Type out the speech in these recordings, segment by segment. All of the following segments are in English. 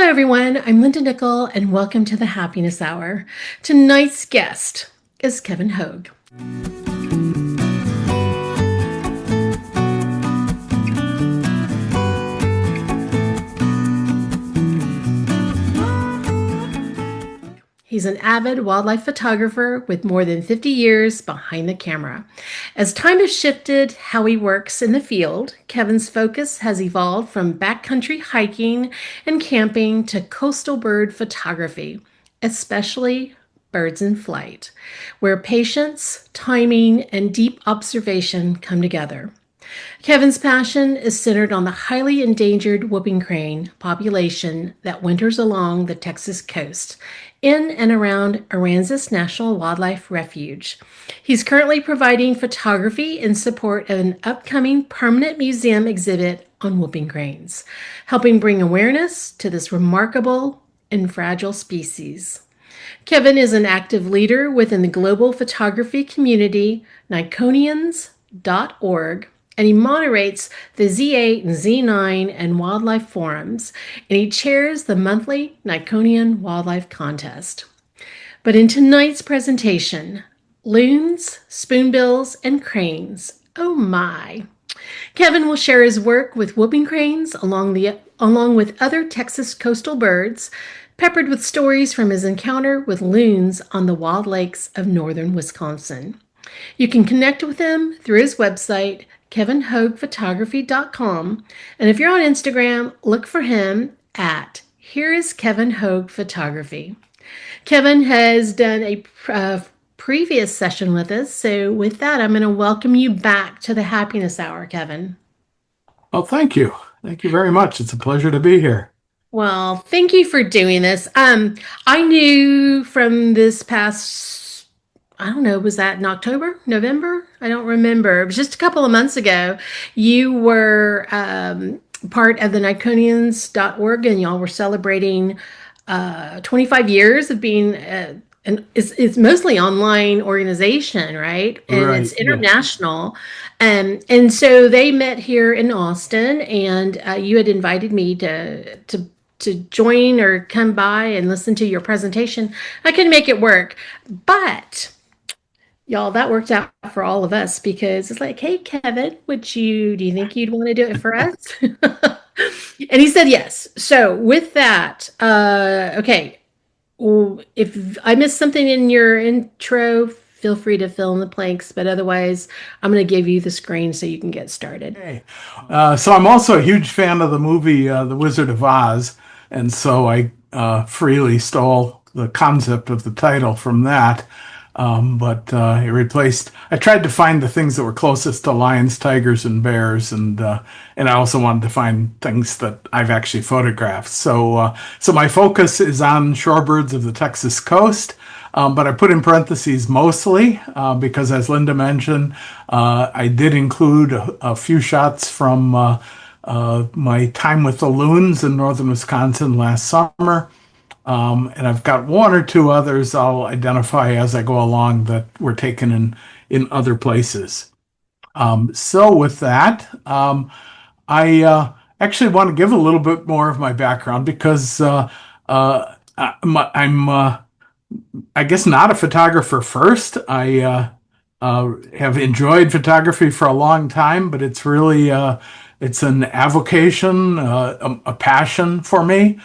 everyone. I'm Linda Nickell, and welcome to the Happiness Hour. Tonight's guest is Kevin Hoag. He's an avid wildlife photographer with more than 50 years behind the camera. As time has shifted how he works in the field, Kevin's focus has evolved from backcountry hiking and camping to coastal bird photography, especially birds in flight, where patience, timing, and deep observation come together. Kevin's passion is centered on the highly endangered whooping crane population that winters along the Texas coast in and around Aransas National Wildlife Refuge. He's currently providing photography in support of an upcoming permanent museum exhibit on whooping cranes, helping bring awareness to this remarkable and fragile species. Kevin is an active leader within the global photography community, Niconians.org, and he moderates the Z8 and Z9 and wildlife forums, and he chairs the monthly Niconian Wildlife Contest. But in tonight's presentation, loons, spoonbills, and cranes, oh my. Kevin will share his work with whooping cranes along with other Texas coastal birds, peppered with stories from his encounter with loons on the wild lakes of northern Wisconsin. You can connect with him through his website, kevinhoagphotography.com, and if you're on Instagram, look for him at Here is Kevin Hoag Photography. Kevin has done a previous session with us, so with that, I'm going to welcome you back to the Happiness Hour, Kevin. Well, thank you. Thank you very much. It's a pleasure to be here. Well, thank you for doing this. I knew from this past, I don't know, was that in October, November? I don't remember. It was just a couple of months ago. You were part of the Niconians.org, and y'all were celebrating 25 years of being it's mostly online organization, right? And Right, it's international. And so they met here in Austin, and you had invited me to join or come by and listen to your presentation. I couldn't make it work, but y'all, that worked out for all of us because it's like, hey, Kevin, do you think you'd want to do it for us? And he said yes. So with that, okay, if I missed something in your intro, feel free to fill in the blanks, but otherwise, I'm going to give you the screen so you can get started. Okay. So I'm also a huge fan of the movie The Wizard of Oz, and so I freely stole the concept of the title from that. But I tried to find the things that were closest to lions, tigers, and bears, and I also wanted to find things that I've actually photographed. So my focus is on shorebirds of the Texas coast, but I put in parentheses mostly because, as Linda mentioned, I did include a few shots from my time with the Loons in northern Wisconsin last summer. And I've got one or two others I'll identify as I go along that were taken in other places. So with that, I actually want to give a little bit more of my background because I'm I guess not a photographer first. I have enjoyed photography for a long time, but it's really it's an avocation, a passion for me.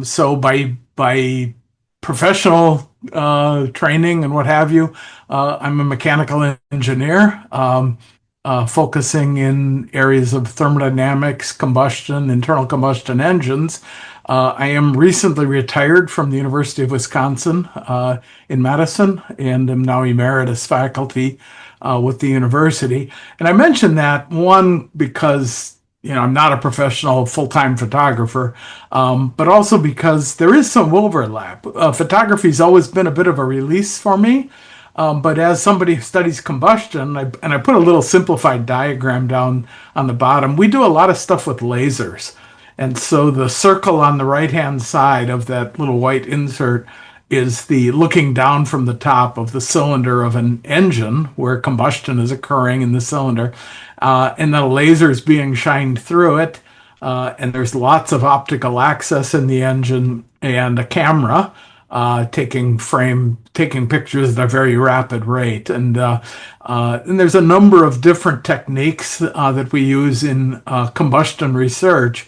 So by professional training and what have you, I'm a mechanical engineer, focusing in areas of thermodynamics, combustion, internal combustion engines. I am recently retired from the University of Wisconsin in Madison, and am now emeritus faculty with the university. And I mention that, one, because I'm not a professional full-time photographer, but also because there is some overlap. Photography's always been a bit of a release for me, but as somebody who studies combustion, and I put a little simplified diagram down on the bottom, we do a lot of stuff with lasers. And so the circle on the right-hand side of that little white insert is the looking down from the top of the cylinder of an engine where combustion is occurring in the cylinder, and the laser is being shined through it. and there's lots of optical access in the engine and a camera taking pictures at a very rapid rate. And there's a number of different techniques that we use in combustion research,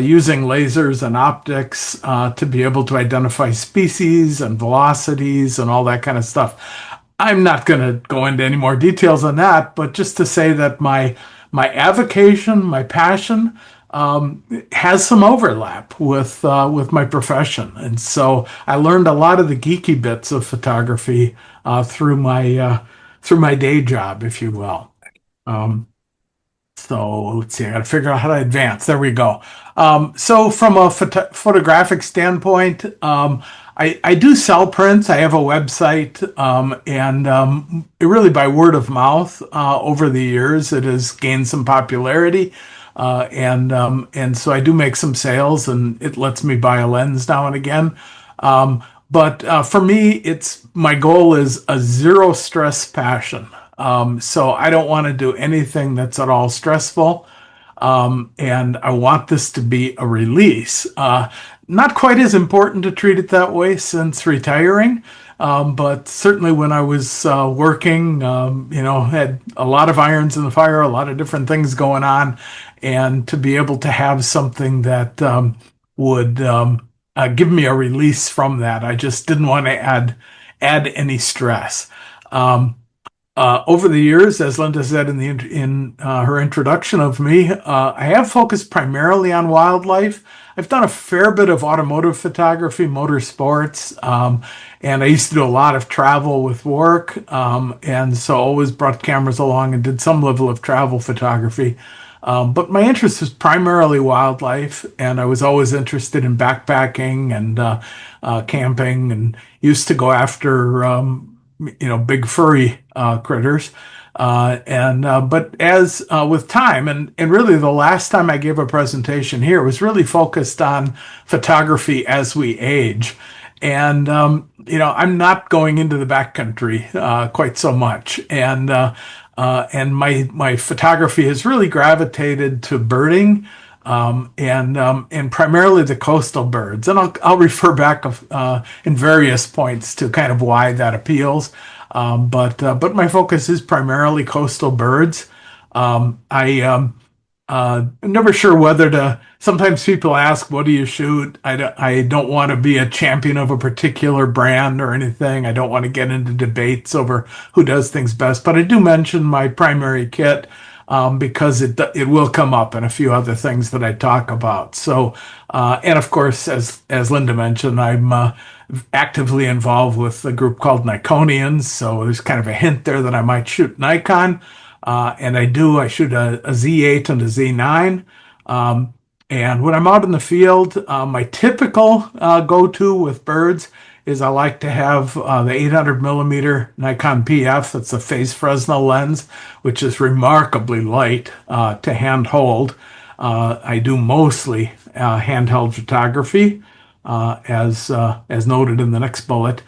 using lasers and optics to be able to identify species and velocities and all that kind of stuff. I'm not going to go into any more details on that, but just to say that my avocation, my passion, has some overlap with my profession, and so I learned a lot of the geeky bits of photography through my day job, if you will. Um, so let's see, I got to figure out how to advance. There we go. So from a photographic standpoint, I do sell prints. I have a website, and it really by word of mouth over the years, it has gained some popularity. And so I do make some sales, and it lets me buy a lens now and again. But for me, it's my goal is a zero stress passion. So I don't want to do anything that's at all stressful. And I want this to be a release. Not quite as important to treat it that way since retiring, but certainly when I was working, had a lot of irons in the fire, a lot of different things going on, and to be able to have something that would give me a release from that, I just didn't want to add any stress. Over the years, as Linda said in her introduction of me, I have focused primarily on wildlife. I've done a fair bit of automotive photography, motorsports, and I used to do a lot of travel with work, and so always brought cameras along and did some level of travel photography. But my interest was primarily wildlife, and I was always interested in backpacking and camping, and used to go after big furry critters. But as with time, and really the last time I gave a presentation here was really focused on photography as we age. And I'm not going into the backcountry quite so much. And my photography has really gravitated to birding, and primarily the coastal birds. And I'll refer back in various points to kind of why that appeals. But my focus is primarily coastal birds. I'm never sure whether to. Sometimes people ask, "What do you shoot?" I don't want to be a champion of a particular brand or anything. I don't want to get into debates over who does things best. But I do mention my primary kit because it will come up in a few other things that I talk about. So, and of course, as Linda mentioned, I'm actively involved with a group called Niconians. So there's kind of a hint there that I might shoot Nikon. And I do. I shoot a Z8 and a Z9. And when I'm out in the field, my typical go-to with birds is I like to have the 800 millimeter Nikon PF. That's a phase Fresnel lens, which is remarkably light to hand hold. I do mostly handheld photography, as noted in the next bullet.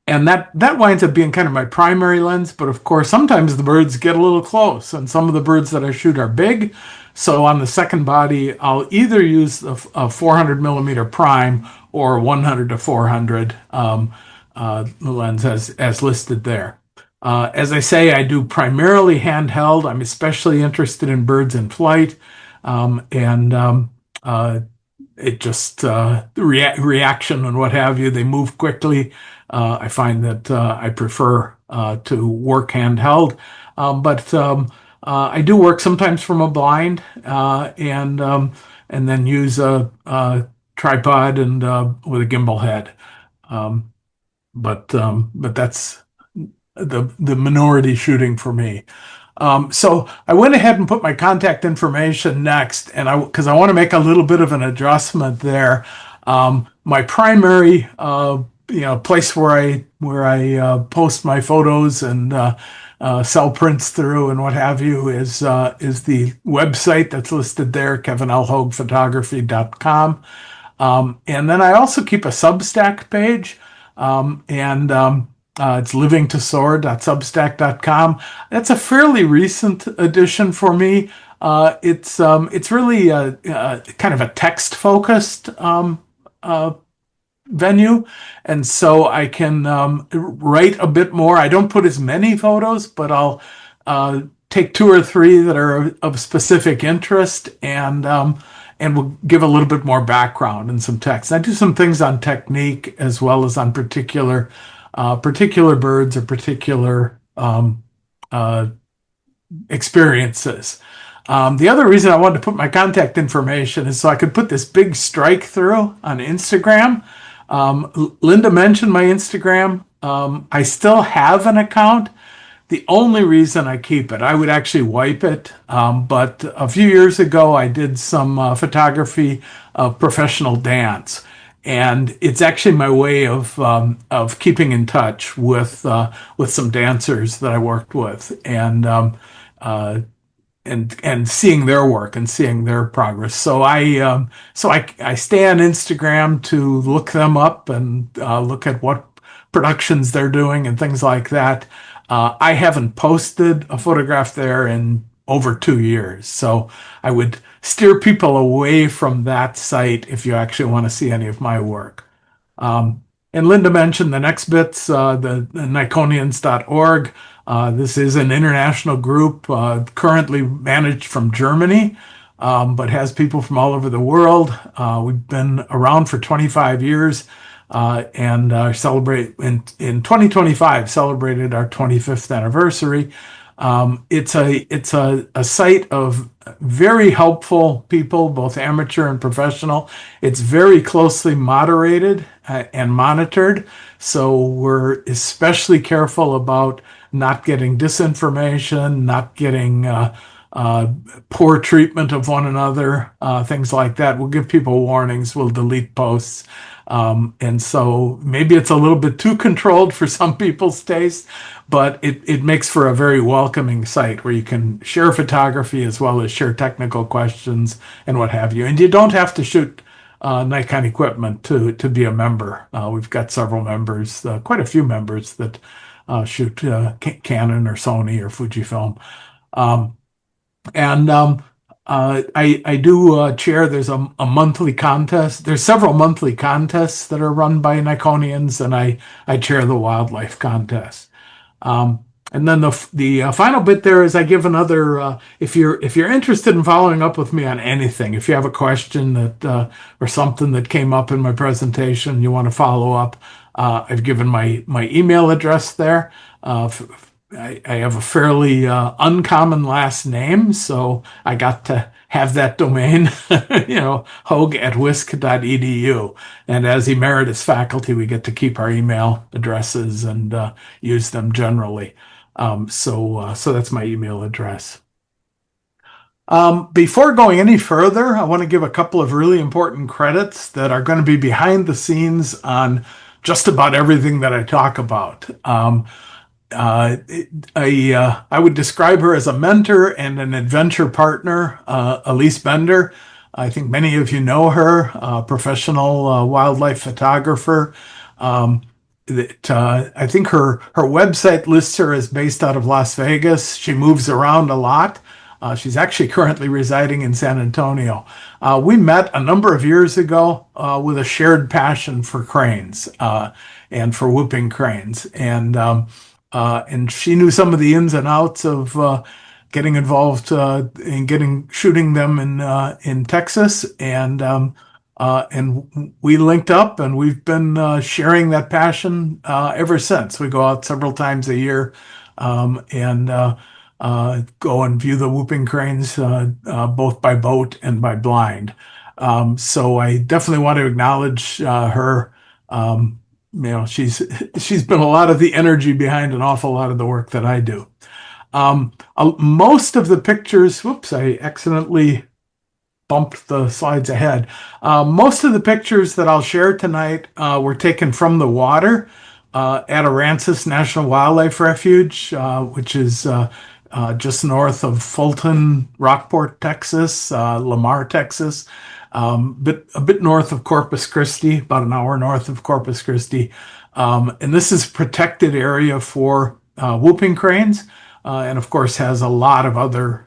And that winds up being kind of my primary lens, but of course, sometimes the birds get a little close, and some of the birds that I shoot are big. So on the second body, I'll either use a 400 millimeter prime or 100 to 400 lens as listed there. As I say, I do primarily handheld. I'm especially interested in birds in flight, and it just the reaction and what have you. They move quickly. I find that I prefer to work handheld, but I do work sometimes from a blind, and then use a tripod and with a gimbal head. But that's the minority shooting for me. So I went ahead and put my contact information next, and because I want to make a little bit of an adjustment there. My primary place where I post my photos and sell prints through and what have you is the website that's listed there, kevinlhoagphotography.com. And then I also keep a Substack page, and It's livingtosoar.substack.com. That's a fairly recent addition for me. It's really kind of a text focused uh, venue, and so I can write a bit more. I don't put as many photos, but I'll take two or three that are of specific interest, and we'll give a little bit more background and some text. I do some things on technique as well as on particular birds or particular uh, experiences. The other reason I wanted to put my contact information is so I could put this big strike through on Instagram. Linda mentioned my Instagram. I still have an account. The only reason I keep it, I would actually wipe it. But a few years ago, I did some photography of professional dance. And it's actually my way of keeping in touch with some dancers that I worked with, uh, and seeing their work and seeing their progress. So I stay on Instagram to look them up and look at what productions they're doing and things like that. I haven't posted a photograph there in over 2 years, so I would steer people away from that site if you actually want to see any of my work. Um, and Linda mentioned the next bits, the Niconians.org. This is an international group currently managed from Germany, but has people from all over the world. We've been around for 25 years and celebrate in 2025 celebrated our 25th anniversary. It's a site of very helpful people, both amateur and professional. It's very closely moderated and monitored, so we're especially careful about not getting disinformation, not getting uh, poor treatment of one another, things like that. We'll give people warnings. We'll delete posts. And so maybe it's a little bit too controlled for some people's taste, but it makes for a very welcoming site where you can share photography as well as share technical questions and what have you. And you don't have to shoot Nikon equipment to be a member. We've got several members, quite a few members that shoot Canon or Sony or Fujifilm. Um, and I do chair. There's a monthly contest. There's several monthly contests that are run by Niconians, and I chair the wildlife contest. Um, and then the final bit there is I give another. If you're interested in following up with me on anything, if you have a question that or something that came up in my presentation, you want to follow up, I've given my email address there. I have a fairly uncommon last name, so I got to have that domain, Hoag at wisc.edu. And as emeritus faculty, we get to keep our email addresses and use them generally. So that's my email address. Before going any further, I want to give a couple of really important credits that are going to be behind the scenes on just about everything that I talk about. I would describe her as a mentor and an adventure partner, Elise Bender. I think many of you know her, professional wildlife photographer. I think her website lists her as based out of Las Vegas. She moves around a lot. She's actually currently residing in San Antonio. We met a number of years ago with a shared passion for cranes and for whooping cranes. And she knew some of the ins and outs of getting involved in getting shooting them in Texas, and we linked up, and we've been sharing that passion ever since. We go out several times a year and go and view the whooping cranes both by boat and by blind. So I definitely want to acknowledge her. She's been a lot of the energy behind an awful lot of the work that I do. Most of the pictures, whoops, I accidentally bumped the slides ahead. Most of the pictures that I'll share tonight were taken from the water at Aransas National Wildlife Refuge, which is just north of Fulton, Rockport, Texas, Lamar, Texas, but a bit north of Corpus Christi, about an hour north of Corpus Christi. And this is a protected area for whooping cranes, and of course has a lot of other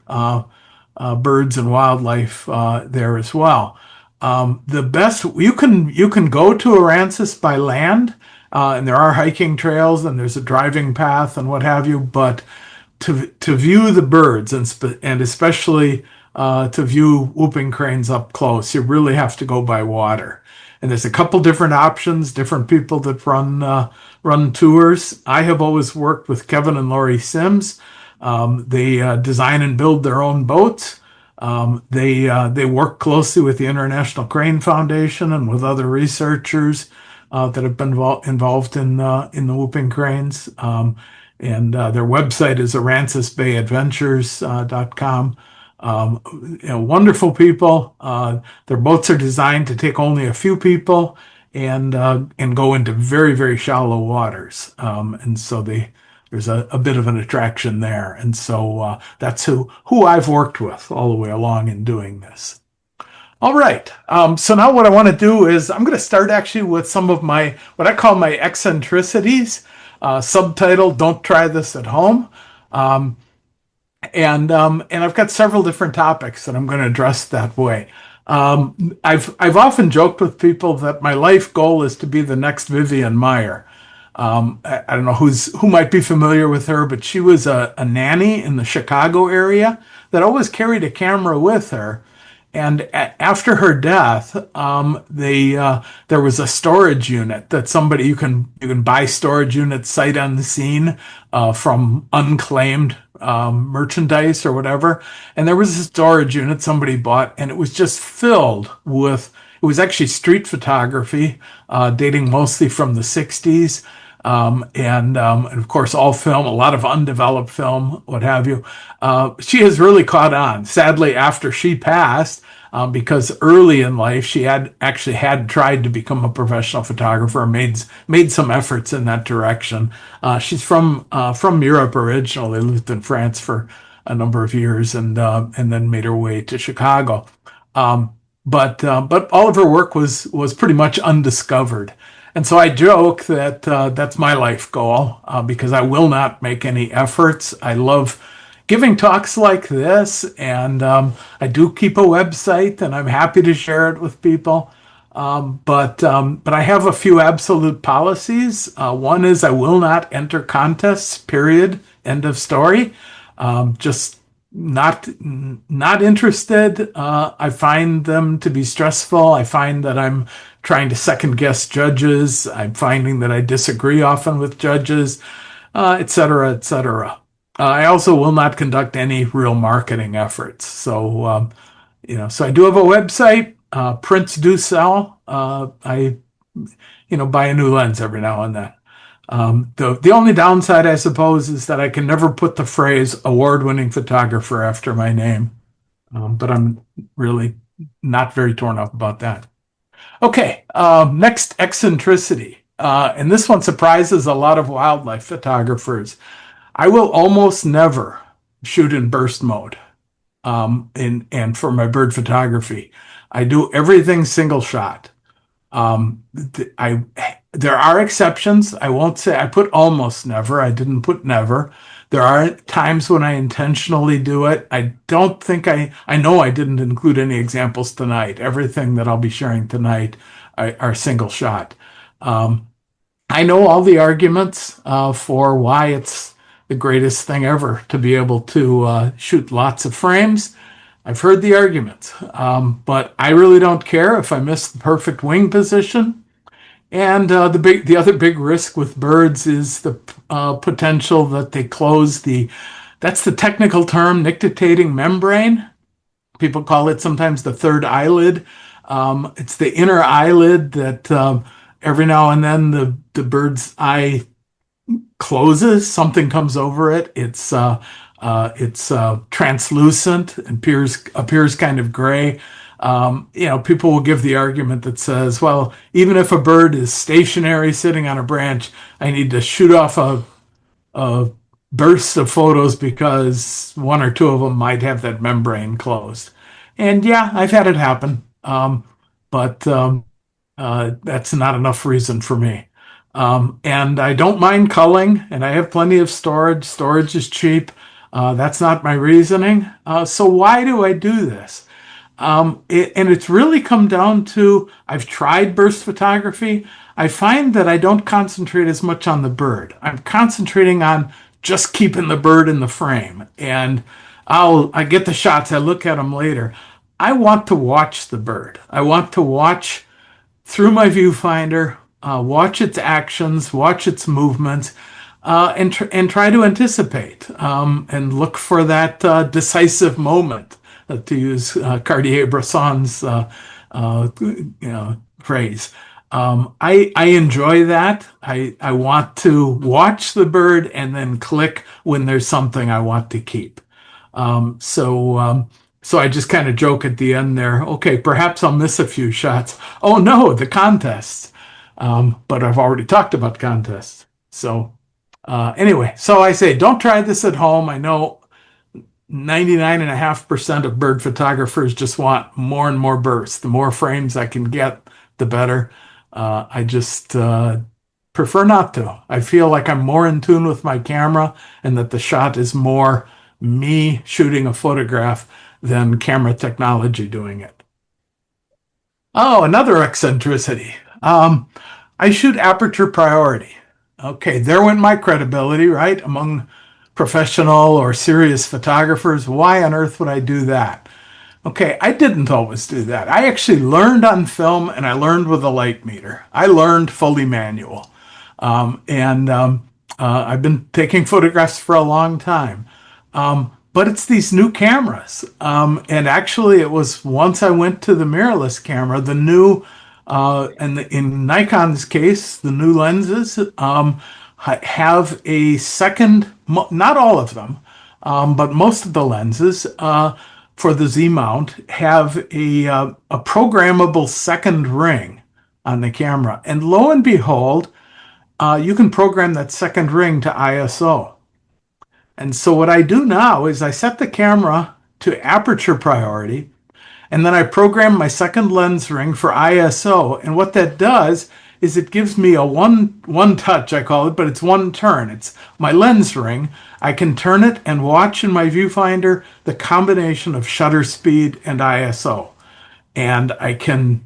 birds and wildlife there as well. The best you can go to Aransas by land, and there are hiking trails and there's a driving path and what have you. But to view the birds and especially to view whooping cranes up close, you really have to go by water. And there's a couple different options, different people that run tours. I have always worked with Kevin and Lori Sims. They design and build their own boats. They work closely with the International Crane Foundation and with other researchers that have been involved in the whooping cranes. And their website is aransasbayadventures.com. Wonderful people. Their boats are designed to take only a few people and go into very, very shallow waters. And so there's a bit of an attraction there. And so that's who I've worked with all the way along in doing this. All right. So now what I want to do is I'm going to start actually with some of what I call my eccentricities. Subtitle, Don't Try This at Home. And I've got several different topics that I'm going to address that way. I've often joked with people that my life goal is to be the next Vivian Meyer. I don't know who might be familiar with her, but she was a nanny in the Chicago area that always carried a camera with her. And after her death, there was a storage unit that you can buy storage units sight unseen from unclaimed merchandise or whatever. And there was a storage unit somebody bought, and it was just filled with. It was actually street photography, dating mostly from the '60s. And of course, all film, a lot of undeveloped film, what have you. She has really caught on. Sadly, after she passed, because early in life she had tried to become a professional photographer, made some efforts in that direction. She's from Europe originally, lived in France for a number of years, and then made her way to Chicago. But all of her work was pretty much undiscovered. And so I joke that that's my life goal because I will not make any efforts. I love giving talks like this, and I do keep a website, and I'm happy to share it with people. But I have a few absolute policies. One is I will not enter contests. Period. End of story. Just not interested. I find them to be stressful. I find that I'm trying to second guess judges. I'm finding that I disagree often with judges, et cetera, et cetera. I also will not conduct any real marketing efforts. So I do have a website. Prints do sell. I buy a new lens every now and then. The only downside, I suppose, is that I can never put the phrase award-winning photographer after my name. But I'm really not very torn up about that. Okay, next eccentricity. And this one surprises a lot of wildlife photographers. I will almost never shoot in burst mode. And for my bird photography, I do everything single shot. There are exceptions. I won't say I put almost never. I didn't put never. There are times when I intentionally do it. I don't think I know I didn't include any examples tonight. Everything that I'll be sharing tonight are single shot. I know all the arguments for why it's the greatest thing ever to be able to shoot lots of frames. I've heard the arguments, but I really don't care if I miss the perfect wing position. And the other big risk with birds is the potential that they close that's the technical term, nictitating membrane. People call it sometimes the third eyelid. It's the inner eyelid that every now and then the bird's eye closes. Something comes over it. It's translucent and appears kind of gray. People will give the argument that says, well, even if a bird is stationary sitting on a branch, I need to shoot off a burst of photos because one or two of them might have that membrane closed. And yeah, I've had it happen. But that's not enough reason for me. And I don't mind culling, and I have plenty of storage. Storage is cheap. That's not my reasoning. So why do I do this? And it's really come down to I've tried burst photography. I find that I don't concentrate as much on the bird. I'm concentrating on just keeping the bird in the frame. And I get the shots, I look at them later. I want to watch the bird. I want to watch through my viewfinder, watch its actions, watch its movements, and try to anticipate and look for that decisive moment, to use Cartier-Bresson's phrase. I enjoy that. I want to watch the bird and then click when there's something I want to keep. So I just kind of joke at the end there. Okay, perhaps I'll miss a few shots. Oh no, the contests. But I've already talked about contests. So anyway, so I say don't try this at home. I know 99.5% of bird photographers just want more and more bursts. The more frames I can get, the better. I just prefer not to. I feel like I'm more in tune with my camera and that the shot is more me shooting a photograph than camera technology doing it. Oh, another eccentricity. I shoot aperture priority. Okay, there went my credibility, right? Among professional or serious photographers. Why on earth would I do that? Okay, I didn't always do that. I actually learned on film and I learned with a light meter. I learned fully manual. And I've been taking photographs for a long time. But it's these new cameras. And actually, it was once I went to the mirrorless camera, the new, and in Nikon's case, the new lenses have a second, not all of them, but most of the lenses for the Z mount have a programmable second ring on the camera. And lo and behold, you can program that second ring to ISO. And so what I do now is I set the camera to aperture priority, and then I program my second lens ring for ISO. And what that does is it gives me a one touch, I call it, but it's one turn. It's my lens ring. I can turn it and watch in my viewfinder the combination of shutter speed and ISO. And I turn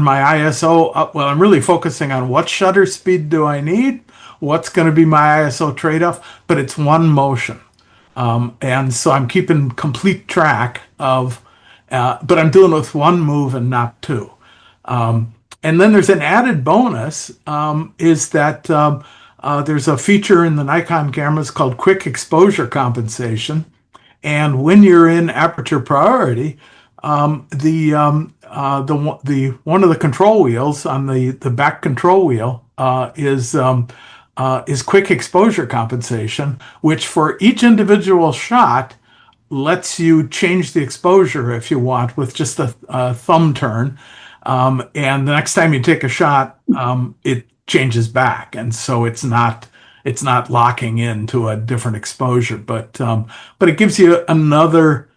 my ISO up. Well, I'm really focusing on what shutter speed do I need, what's going to be my ISO trade-off, but it's one motion. And so I'm keeping complete track of, but I'm doing it with one move and not two. And then there's an added bonus, is that there's a feature in the Nikon cameras called quick exposure compensation. And when you're in aperture priority, the one of the control wheels on the back control wheel is quick exposure compensation, which for each individual shot lets you change the exposure if you want with just a thumb turn. And the next time you take a shot, it changes back, and so it's not locking into a different exposure, but it gives you another,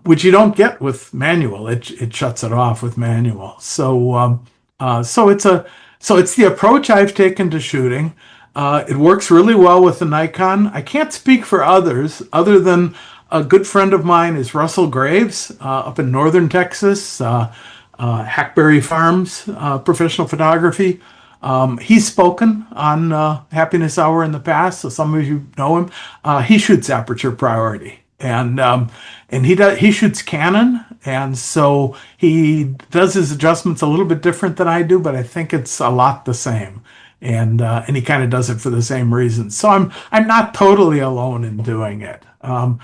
which you don't get with manual. It shuts it off with manual. So it's the approach I've taken to shooting. It works really well with the Nikon. I can't speak for others, other than a good friend of mine is Russell Graves up in northern Texas, Hackberry Farms, professional photography. He's spoken on Happiness Hour in the past, so some of you know him. He shoots aperture priority, and he shoots Canon, and so he does his adjustments a little bit different than I do, but I think it's a lot the same. And he kind of does it for the same reasons. So I'm not totally alone in doing it. And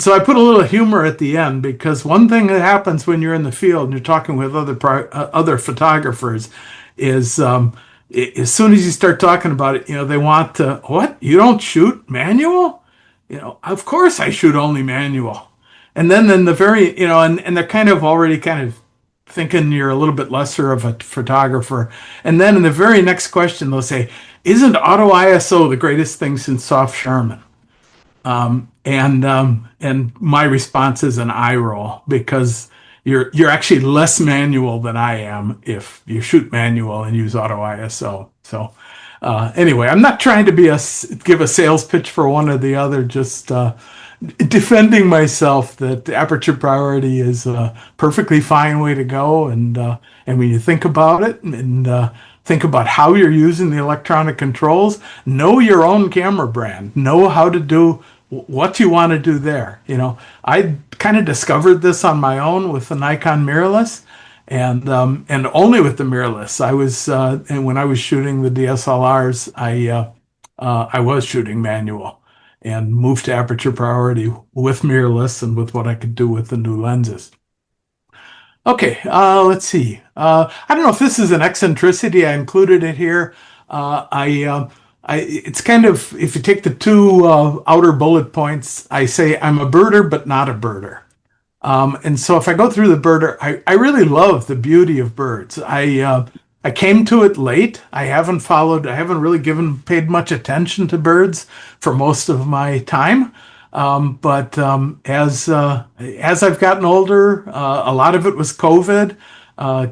so I put a little humor at the end, because one thing that happens when you're in the field and you're talking with other photographers is as soon as you start talking about it, they want to, what? You don't shoot manual? Of course I shoot only manual. And then in the very, and they're kind of already kind of thinking you're a little bit lesser of a photographer. And then in the very next question, they'll say, isn't auto ISO the greatest thing since Soft Sherman? And my response is an eye roll, because you're actually less manual than I am if you shoot manual and use auto ISO. So anyway, I'm not trying to give a sales pitch for one or the other. Just defending myself that aperture priority is a perfectly fine way to go. And when you think about it and think about how you're using the electronic controls, know your own camera brand, know how to do what you want to do there. I kind of discovered this on my own with the Nikon mirrorless, and only with the mirrorless. And when I was shooting the DSLRs, I was shooting manual and moved to aperture priority with mirrorless and with what I could do with the new lenses. Okay, let's see. I don't know if this is an eccentricity. I included it here. It's kind of, if you take the two outer bullet points, I say I'm a birder, but not a birder. And so if I go through the birder, I really love the beauty of birds. I came to it late. I haven't really paid much attention to birds for most of my time. But as I've gotten older, a lot of it was COVID,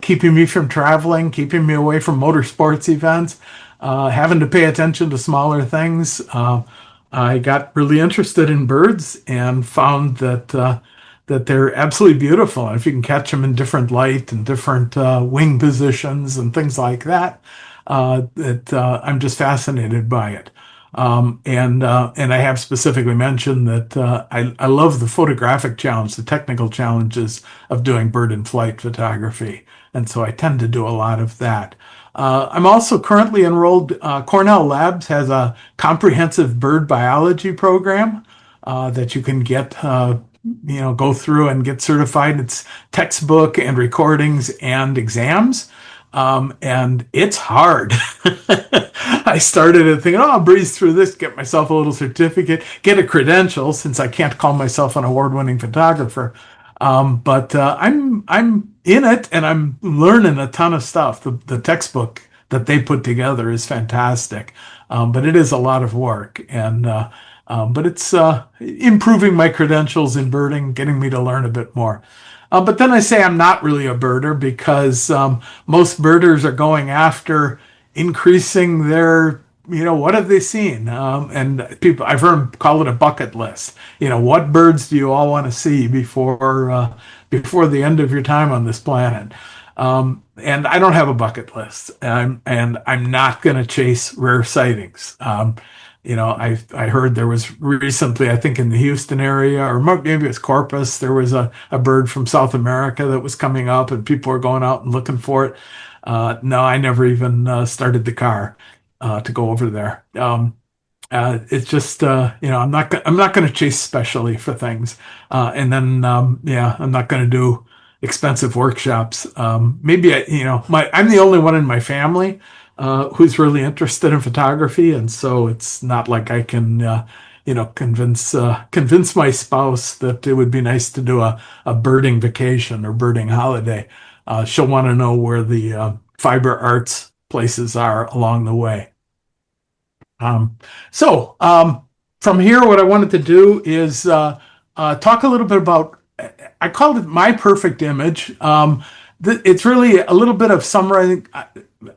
keeping me from traveling, keeping me away from motorsports events, having to pay attention to smaller things. I got really interested in birds and found that they're absolutely beautiful. And if you can catch them in different light and different wing positions and things like that, I'm just fascinated by it. And I have specifically mentioned that I love the photographic challenge, the technical challenges of doing bird in flight photography. And so I tend to do a lot of that. I'm also currently enrolled. Cornell Labs has a comprehensive bird biology program that you can go through and get certified. It's textbook and recordings and exams. And it's hard. I started it thinking, oh, I'll breeze through this, get myself a little certificate, get a credential, since I can't call myself an award-winning photographer. But I'm in it and I'm learning a ton of stuff. The textbook that they put together is fantastic, but it is a lot of work. But it's improving my credentials in birding, getting me to learn a bit more. But then I say I'm not really a birder because most birders are going after increasing their, what have they seen? And people, I've heard them call it a bucket list. What birds do you all want to see before the end of your time on this planet? And I don't have a bucket list, and I'm not going to chase rare sightings. I heard there was recently, I think in the Houston area, or maybe it was Corpus, there was a bird from South America that was coming up and people were going out and looking for it. No, I never even started the car to go over there. It's just, I'm not going to chase specially for things. And then, I'm not going to do expensive workshops. Maybe I'm the only one in my family who's really interested in photography, and so it's not like I can, convince my spouse that it would be nice to do a birding vacation or birding holiday. She'll want to know where the fiber arts places are along the way. From here, what I wanted to do is talk a little bit about, I called it my perfect image. It's really a little bit of summarizing.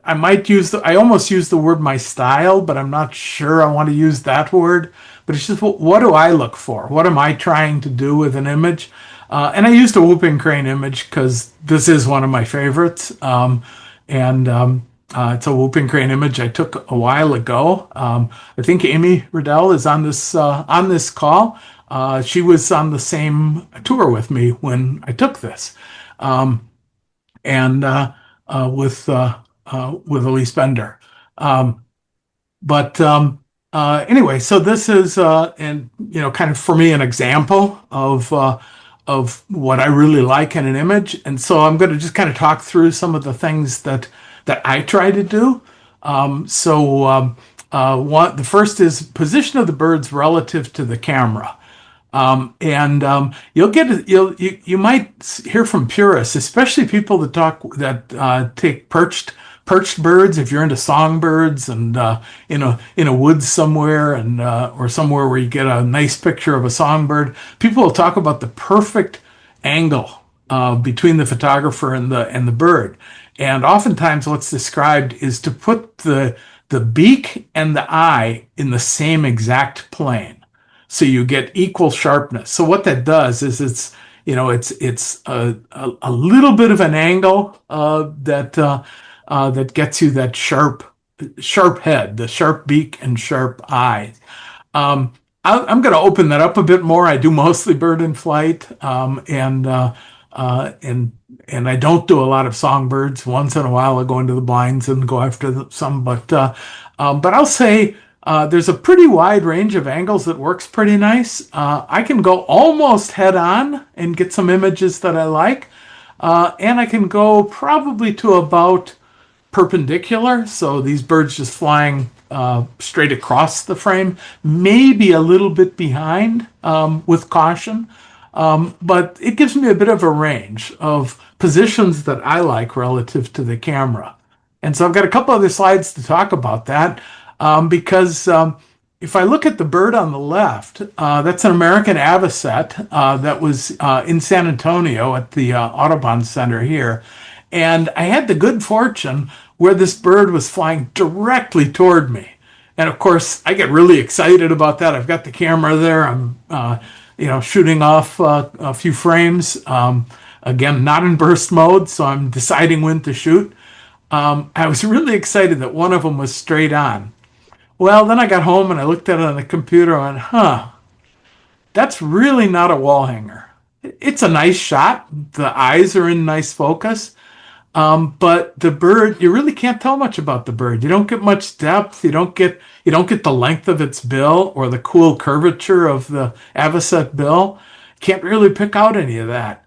I almost use the word my style, but I'm not sure I want to use that word. But it's just, what do I look for? What am I trying to do with an image? And I used a whooping crane image because this is one of my favorites. It's a whooping crane image I took a while ago. I think Amy Riddell is on this call. She was on the same tour with me when I took this, with Elise Bender. Anyway, so this is kind of for me an example of what I really like in an image, and so I'm going to just kind of talk through some of the things that I try to do. The first is position of the birds relative to the camera. You might hear from purists, especially people that take perched birds. If you're into songbirds and in a woods somewhere or somewhere where you get a nice picture of a songbird, people will talk about the perfect angle between the photographer and the bird. And oftentimes, what's described is to put the beak and the eye in the same exact plane, so you get equal sharpness. So what that does is it's a little bit of an angle that gets you that sharp head, the sharp beak and sharp eye. Um, I'm going to open that up a bit more. I do mostly bird in flight, uh, and and I don't do a lot of songbirds. Once in a while, I go into the blinds and go after some, but I'll say there's a pretty wide range of angles that works pretty nice. I can go almost head on and get some images that I like, and I can go probably to about perpendicular, so these birds just flying straight across the frame, maybe a little bit behind with caution. But it gives me a bit of a range of positions that I like relative to the camera. And so I've got a couple other slides to talk about that because if I look at the bird on the left, that's an American avocet that was in San Antonio at the Audubon Center here. And I had the good fortune where this bird was flying directly toward me. And of course, I get really excited about that. I've got the camera there. I'm, shooting off a few frames. Again, not in burst mode, so I'm deciding when to shoot. I was really excited that one of them was straight on. Well, then I got home and I looked at it on the computer and went, that's really not a wall hanger. It's a nice shot. The eyes are in nice focus. But the bird, you really can't tell much about the bird. You don't get much depth. You don't get the length of its bill or the cool curvature of the avocet bill. Can't really pick out any of that.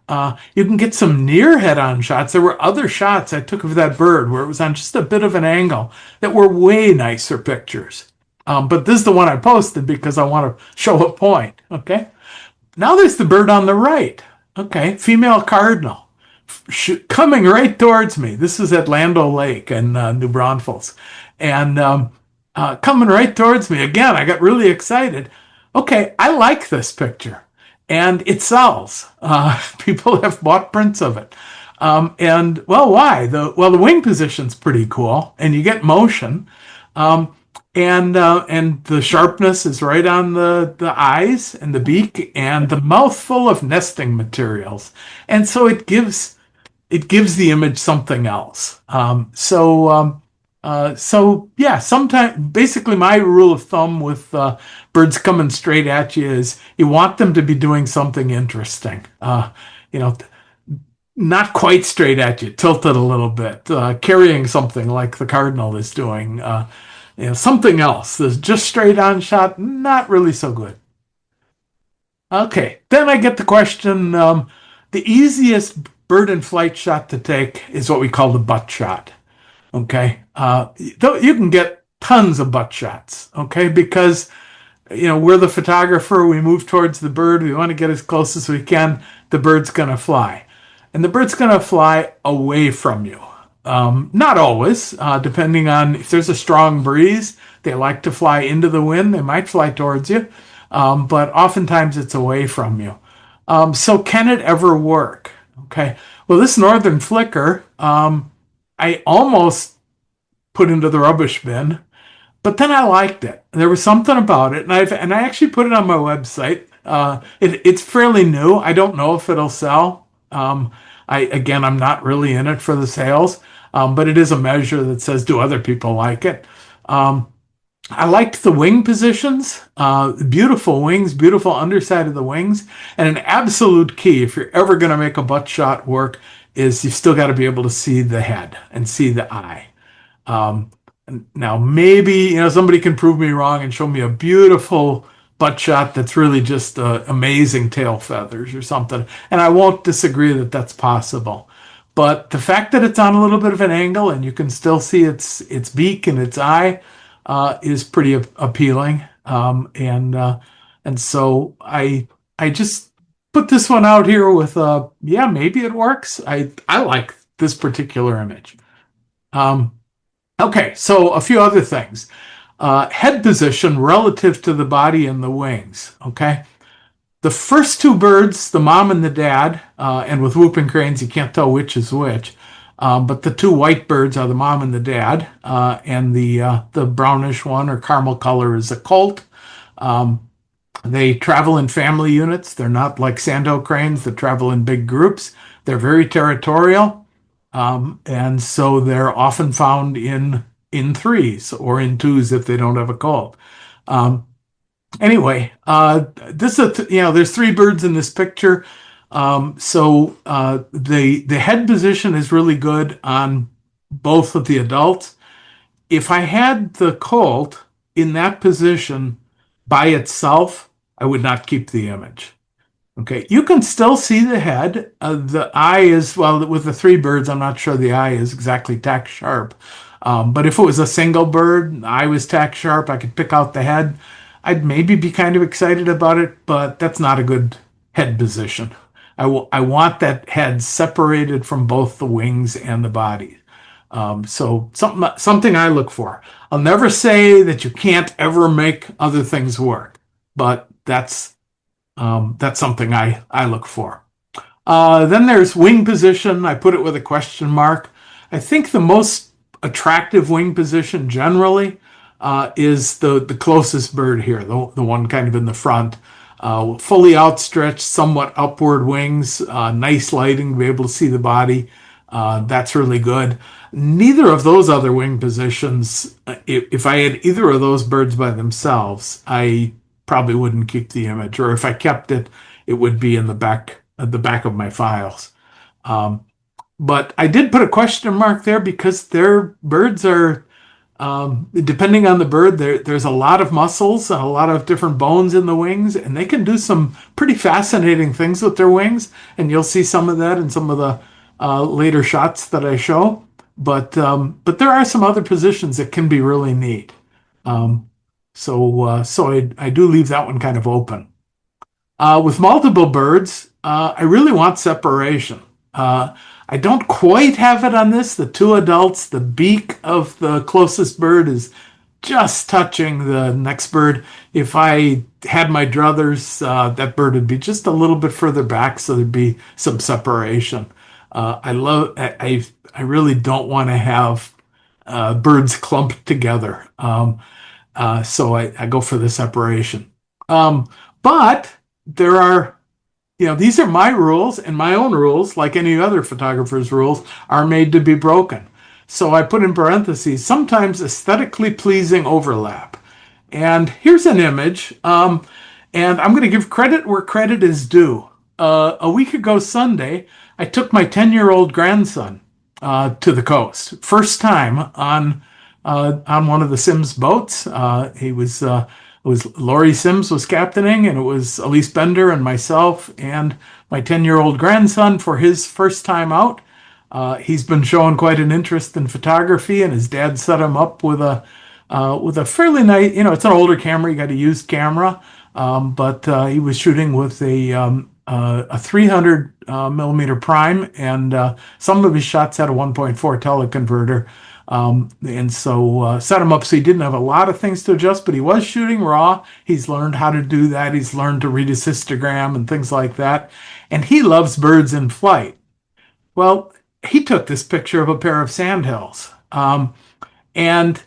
You can get some near head-on shots. There were other shots I took of that bird where it was on just a bit of an angle that were way nicer pictures. But this is the one I posted because I want to show a point. Okay. Now there's the bird on the right. Okay. Female cardinal coming right towards me. This is at Lando Lake in New Braunfels. And coming right towards me. Again, I got really excited. Okay, I like this picture. And it sells. People have bought prints of it. And, well, why? The wing position's pretty cool. And you get motion. And the sharpness is right on the eyes and the beak and the mouth full of nesting materials. And so it gives the image something else. So yeah, sometimes basically my rule of thumb with birds coming straight at you is you want them to be doing something interesting. You know, not quite straight at you, tilted a little bit, carrying something like the cardinal is doing. Something else. The just straight on shot, not really so good. Okay, then I get the question. The easiest bird in flight shot to take is what we call the butt shot. Okay, you can get tons of butt shots. Okay, because we're the photographer. We move towards the bird. We want to get as close as we can. The bird's gonna fly, and the bird's gonna fly away from you. Not always, depending on if there's a strong breeze. They like to fly into the wind. They might fly towards you, but oftentimes it's away from you. So can it ever work? Okay. Well, this northern flicker, I almost put into the rubbish bin, but then I liked it. There was something about it, and I actually put it on my website. It's fairly new. I don't know if it'll sell. I'm not really in it for the sales, but it is a measure that says, do other people like it? I liked the wing positions, beautiful wings, beautiful underside of the wings, and an absolute key if you're ever going to make a butt shot work is you've still got to be able to see the head and see the eye. Now maybe somebody can prove me wrong and show me a beautiful butt shot that's really just amazing tail feathers or something, and I won't disagree that that's possible. But the fact that it's on a little bit of an angle and you can still see its beak and its eye is pretty appealing. And so I just put this one out here with maybe it works. I like this particular image. Okay, so a few other things. Head position relative to the body and the wings. Okay. The first two birds, the mom and the dad, and with whooping cranes, you can't tell which is which. But the two white birds are the mom and the dad, and the brownish one or caramel color is a colt. Um, they travel in family units. They're not like sandhill cranes that travel in big groups. They're very territorial, and so they're often found in threes or in twos if they don't have a colt. Um, anyway, this is there's three birds in this picture. The head position is really good on both of the adults. If I had the colt in that position by itself, I would not keep the image. Okay, you can still see the head. The eye is, well, with the three birds, I'm not sure the eye is exactly tack sharp. But if it was a single bird, the eye was tack sharp, I could pick out the head. I'd maybe be kind of excited about it, but that's not a good head position. I want that head separated from both the wings and the body. So something I look for. I'll never say that you can't ever make other things work, but that's something I look for. Then there's wing position. I put it with a question mark. I think the most attractive wing position generally is the closest bird here, the one kind of in the front. Fully outstretched, somewhat upward wings, nice lighting to be able to see the body. That's really good. Neither of those other wing positions, if I had either of those birds by themselves, I probably wouldn't keep the image, or if I kept it, it would be in the back of my files. But I did put a question mark there because their birds are, depending on the bird, there's a lot of muscles and a lot of different bones in the wings, and they can do some pretty fascinating things with their wings. And you'll see some of that in some of the later shots that I show. But there are some other positions that can be really neat. So I do leave that one kind of open. With multiple birds, I really want separation. I don't quite have it on this. The two adults, the beak of the closest bird is just touching the next bird. If I had my druthers, that bird would be just a little bit further back, so there'd be some separation. I really don't want to have birds clumped together. So I go for the separation. But there are, these are my rules, and my own rules, like any other photographer's rules, are made to be broken. So I put in parentheses, sometimes aesthetically pleasing overlap. And here's an image, and I'm going to give credit where credit is due. A week ago Sunday, I took my 10-year-old grandson to the coast. First time on one of the Sims boats. It was Laurie Sims was captaining, and it was Elise Bender and myself and my 10-year-old grandson for his first time out. He's been showing quite an interest in photography, and his dad set him up with a fairly nice, it's an older camera, you got a used camera, but he was shooting with a 300 millimeter prime, and some of his shots had a 1.4 teleconverter. And so set him up so he didn't have a lot of things to adjust, but he was shooting raw. He's learned how to do that. He's learned to read his histogram and things like that. And he loves birds in flight. Well, he took this picture of a pair of sandhills. And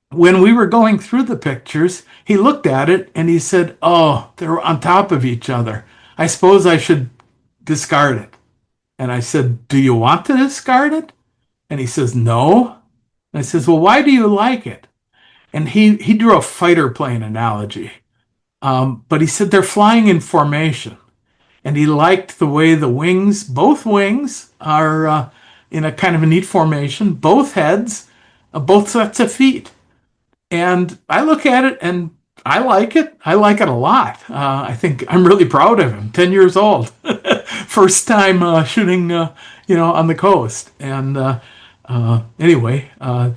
when we were going through the pictures, he looked at it and he said, "Oh, they're on top of each other. I suppose I should discard it." And I said, "Do you want to discard it?" And he says, "No." And I says, "Well, why do you like it?" And he drew a fighter plane analogy. But he said they're flying in formation. And he liked the way the wings, both wings, are in a kind of a neat formation, both heads, both sets of feet. And I look at it and I like it. I like it a lot. I think I'm really proud of him. 10 years old. First time shooting, on the coast. And anyway,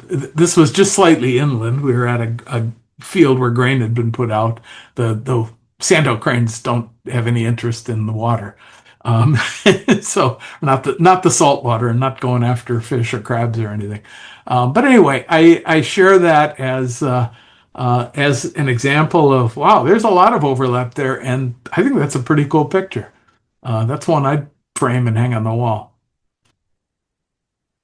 this was just slightly inland. We were at a field where grain had been put out. The sandhill cranes don't have any interest in the water. So not the salt water, and not going after fish or crabs or anything. But anyway, I share that as as an example of, wow, there's a lot of overlap there. And I think that's a pretty cool picture. That's one I'd frame and hang on the wall.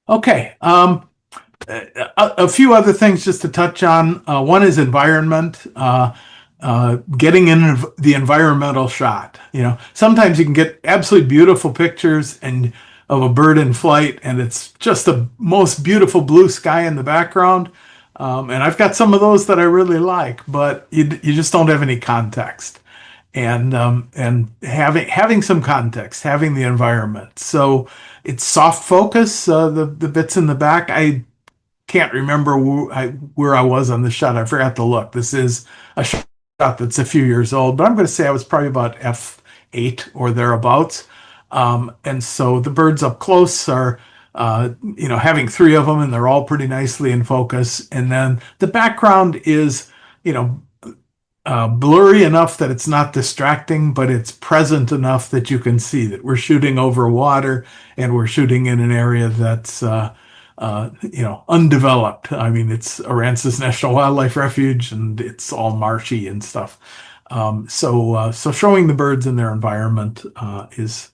Okay. A few other things just to touch on. One is environment, getting in the environmental shot. Sometimes you can get absolutely beautiful pictures and of a bird in flight, and it's just the most beautiful blue sky in the background. And I've got some of those that I really like, but you just don't have any context. And having some context, having the environment. So it's soft focus, the bits in the back. I can't remember where I was on the shot. I forgot to look. This is a shot that's a few years old, but I'm going to say I was probably about f8 or thereabouts. And so the birds up close are, having three of them, and they're all pretty nicely in focus. And then the background is, you know, blurry enough that it's not distracting, but it's present enough that you can see that we're shooting over water and we're shooting in an area that's undeveloped. I mean, it's Aransas National Wildlife Refuge, and it's all marshy and stuff. So showing the birds in their environment is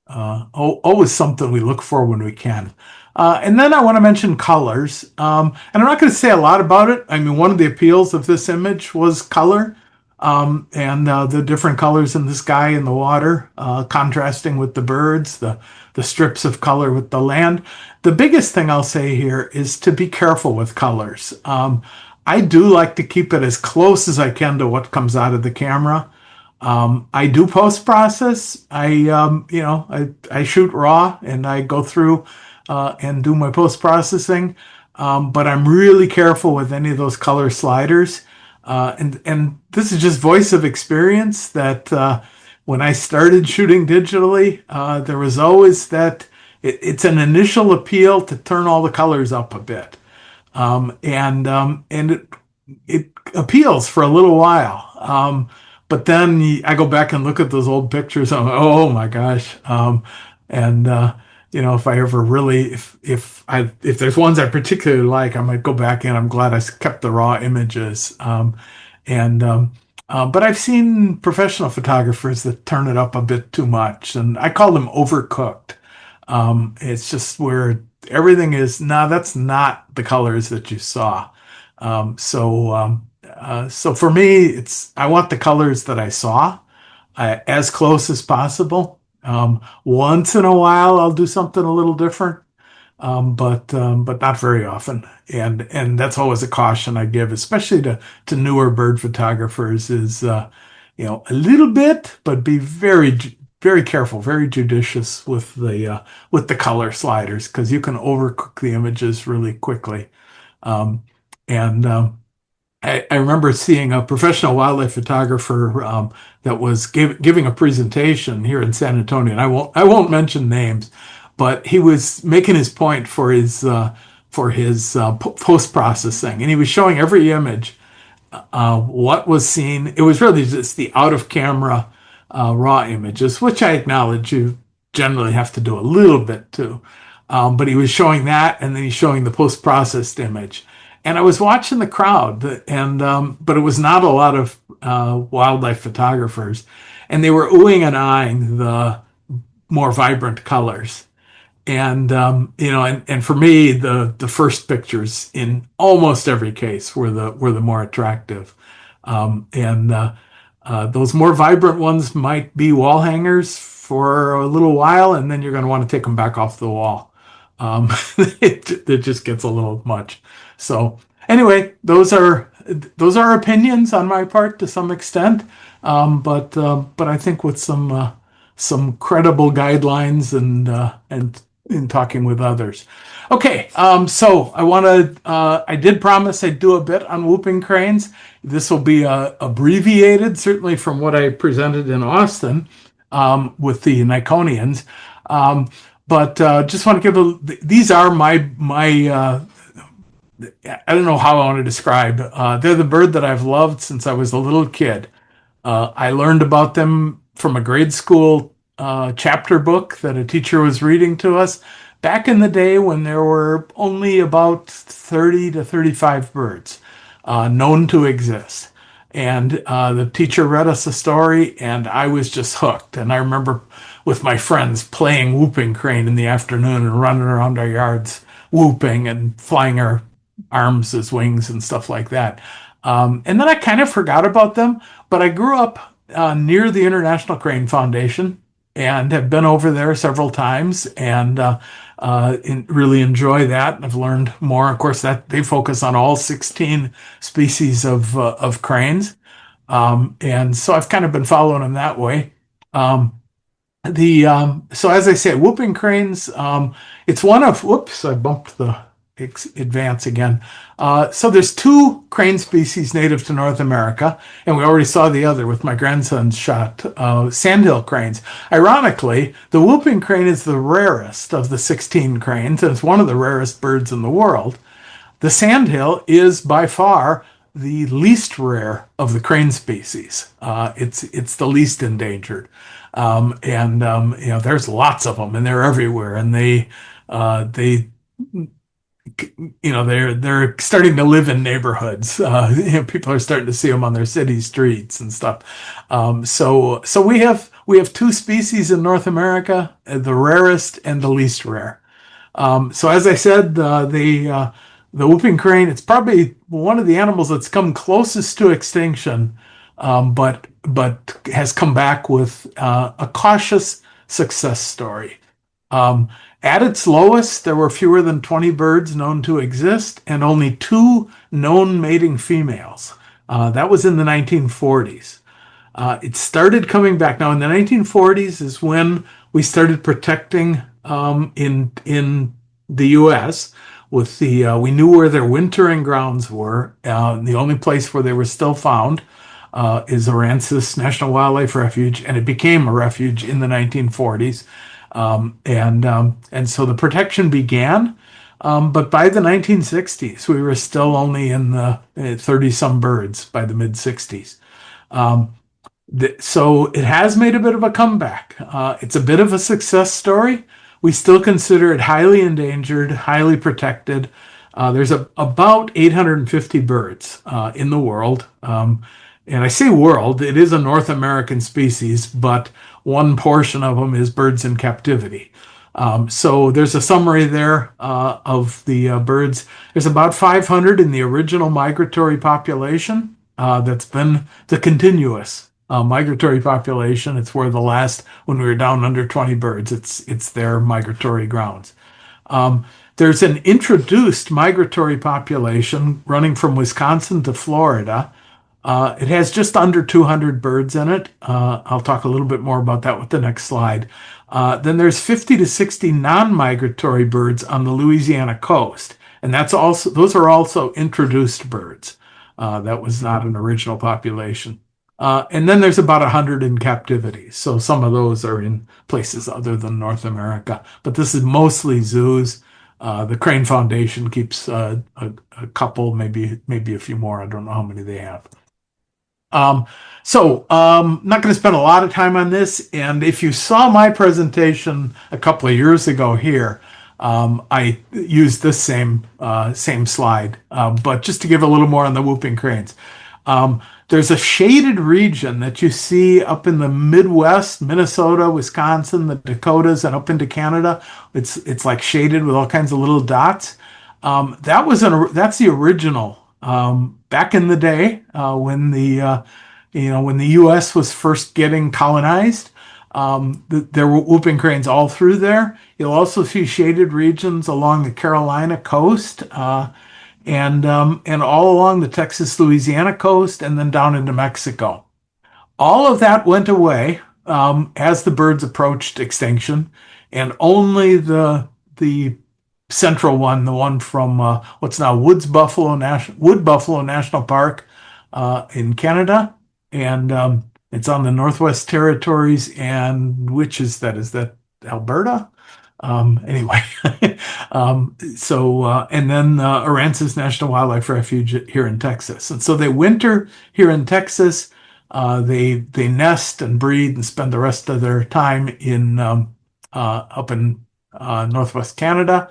always something we look for when we can. And then I want to mention colors. And I'm not going to say a lot about it. I mean, one of the appeals of this image was color, and the different colors in the sky and the water, contrasting with the birds, the strips of color with the land. The biggest thing I'll say here is to be careful with colors. I do like to keep it as close as I can to what comes out of the camera. I do post process. I shoot raw and I go through and do my post processing. But I'm really careful with any of those color sliders. And this is just voice of experience that when I started shooting digitally, there was always that it's an initial appeal to turn all the colors up a bit. And it appeals for a little while. But then I go back and look at those old pictures. I'm like, oh my gosh. And if I ever really, if there's ones I particularly like, I might go back in. I'm glad I kept the raw images. But I've seen professional photographers that turn it up a bit too much, and I call them overcooked. It's just where everything is, no, that's not the colors that you saw. So for me, I want the colors that I saw as close as possible. Once in a while, I'll do something a little different, but not very often. And that's always a caution I give, especially to newer bird photographers, is a little bit, but be very careful, very judicious with the color sliders, because you can overcook the images really quickly. And I remember seeing a professional wildlife photographer that was giving a presentation here in San Antonio, and I won't mention names, but he was making his point for his post processing, and he was showing every image what was seen. It was really just the out of camera raw images, which I acknowledge you generally have to do a little bit too. But he was showing that, and then he's showing the post processed image. And I was watching the crowd, but it was not a lot of wildlife photographers, and they were oohing and eyeing the more vibrant colors. And for me, the first pictures in almost every case were the more attractive. And those more vibrant ones might be wall hangers for a little while, and then you're going to want to take them back off the wall. It just gets a little much. So anyway, those are opinions on my part to some extent, but I think with some credible guidelines and in talking with others. Okay, so I did promise I'd do a bit on whooping cranes. This will be abbreviated, certainly from what I presented in Austin with the Niconians. But just want to these are my I don't know how I want to describe. They're the bird that I've loved since I was a little kid. I learned about them from a grade school chapter book that a teacher was reading to us back in the day when there were only about 30 to 35 birds. known to exist. And the teacher read us a story, and I was just hooked. And I remember with my friends playing whooping crane in the afternoon and running around our yards whooping and flying our arms as wings and stuff like that. And then I kind of forgot about them, but I grew up near the International Crane Foundation and have been over there several times and really enjoy that. I've learned more. Of course, that they focus on all 16 species of cranes. And so I've kind of been following them that way. Um, the So as I say, whooping cranes, it's one of, whoops, I bumped the advance again. So there's two crane species native to North America, and we already saw the other with my grandson's shot, sandhill cranes. Ironically, the whooping crane is the rarest of the 16 cranes, and it's one of the rarest birds in the world. The sandhill is by far the least rare of the crane species. It's the least endangered, there's lots of them, and they're everywhere, and they they're starting to live in neighborhoods. People are starting to see them on their city streets and stuff. So we have two species in North America, the rarest and the least rare. So as I said, the whooping crane, it's probably one of the animals that's come closest to extinction, but has come back with a cautious success story. Um, at its lowest, there were fewer than 20 birds known to exist and only two known mating females. That was in the 1940s. It started coming back. Now, in the 1940s is when we started protecting in the U.S. with we knew where their wintering grounds were. The only place where they were still found is Aransas National Wildlife Refuge, and it became a refuge in the 1940s. And so the protection began, but by the 1960s, we were still only in the 30 some birds by the mid 60s. So it has made a bit of a comeback. It's a bit of a success story. We still consider it highly endangered, highly protected. There's about 850 birds in the world. And I say world, it is a North American species, but one portion of them is birds in captivity. So there's a summary there of the birds. There's about 500 in the original migratory population. That's been the continuous migratory population. It's where when we were down under 20 birds, it's their migratory grounds. There's an introduced migratory population running from Wisconsin to Florida. It has just under 200 birds in it. I'll talk a little bit more about that with the next slide. Then there's 50 to 60 non-migratory birds on the Louisiana coast, and those are also introduced birds. That was not an original population. And then there's about 100 in captivity. So some of those are in places other than North America. But this is mostly zoos. The Crane Foundation keeps a couple, maybe a few more. I don't know how many they have. Not going to spend a lot of time on this. And if you saw my presentation a couple of years ago here, I used this same slide, but just to give a little more on the whooping cranes. There's a shaded region that you see up in the Midwest, Minnesota, Wisconsin, the Dakotas, and up into Canada. It's like shaded with all kinds of little dots. That's the original. Back in the day, when the U.S. was first getting colonized, there were whooping cranes all through there. You'll also see shaded regions along the Carolina coast, and all along the Texas-Louisiana coast, and then down into Mexico. All of that went away as the birds approached extinction, and only the central one, the one from what's now Wood Buffalo National Park in Canada, and it's on the Northwest Territories. And which is that? Is that Alberta? Anyway, and then Aransas National Wildlife Refuge here in Texas. And so they winter here in Texas. They nest and breed and spend the rest of their time up in Northwest Canada.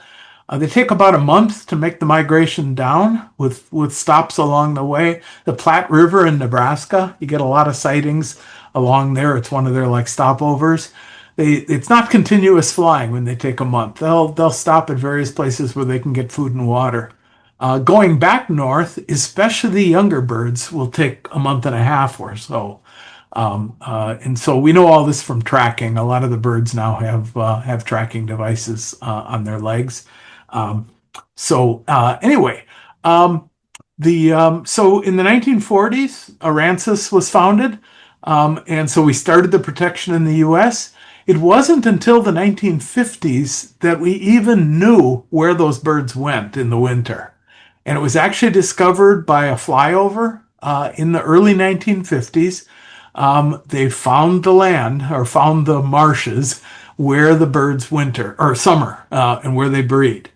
They take about a month to make the migration down with stops along the way. The Platte River in Nebraska, you get a lot of sightings along there. It's one of their like stopovers. It's not continuous flying when they take a month. They'll stop at various places where they can get food and water. Going back north, especially the younger birds, will take a month and a half or so. And so we know all this from tracking. A lot of the birds now have tracking devices on their legs. Um, anyway, so in the 1940s, Aransas was founded, and so we started the protection in the U.S. It wasn't until the 1950s that we even knew where those birds went in the winter, and it was actually discovered by a flyover in the early 1950s. They found the land or found the marshes where the birds winter or summer and where they breed.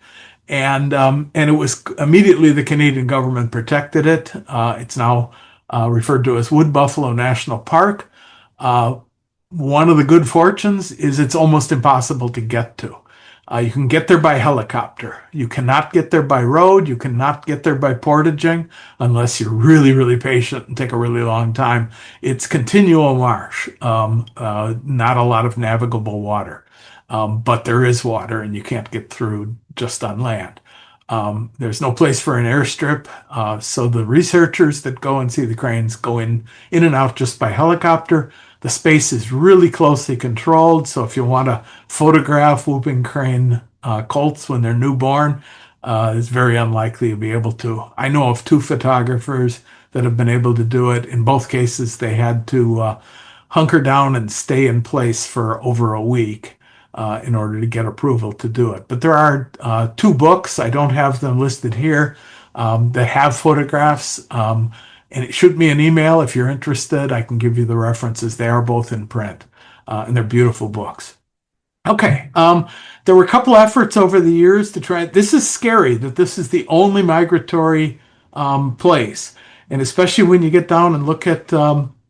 And it was immediately the Canadian government protected it. It's now referred to as Wood Buffalo National Park. Uh, One of the good fortunes is it's almost impossible to get to. You can get there by helicopter. You cannot get there by road. You cannot get there by portaging unless you're really, really patient and take a really long time. It's continual marsh, not a lot of navigable water. But there is water and you can't get through just on land. There's no place for an airstrip, so the researchers that go and see the cranes go in and out just by helicopter. The space is really closely controlled, so if you want to photograph whooping crane colts when they're newborn, it's very unlikely you'll be able to. I know of two photographers that have been able to do it. In both cases, they had to hunker down and stay in place for over a week in order to get approval to do it. But there are two books, I don't have them listed here, that have photographs. And shoot me an email if you're interested. I can give you the references. They are both in print, and they're beautiful books. Okay, there were a couple efforts over the years to try. This is scary that this is the only migratory place, and especially when you get down and look at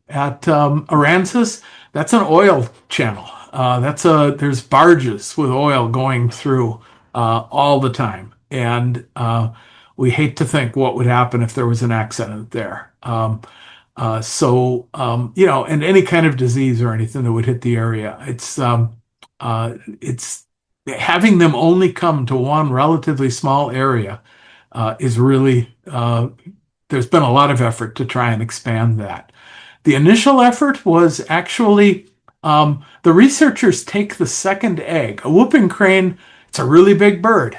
Aransas, that's an oil channel. There's barges with oil going through all the time, and we hate to think what would happen if there was an accident there. And any kind of disease or anything that would hit the area, it's having them only come to one relatively small area is really, there's been a lot of effort to try and expand that. The initial effort was actually the researchers take the second egg. A whooping crane, it's a really big bird.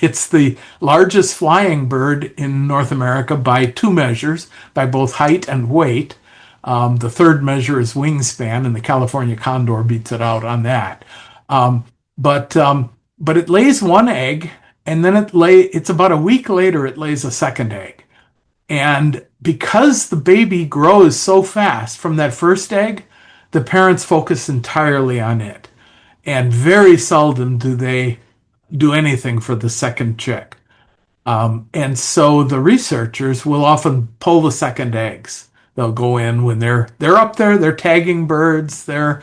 It's the largest flying bird in North America by two measures, by both height and weight. The third measure is wingspan, and the California condor beats it out on that. But it lays one egg, and then it's about a week later it lays a second egg. And because the baby grows so fast from that first egg, the parents focus entirely on it. And very seldom do they do anything for the second chick. And so the researchers will often pull the second eggs. They'll go in when they're up there, they're tagging birds, they're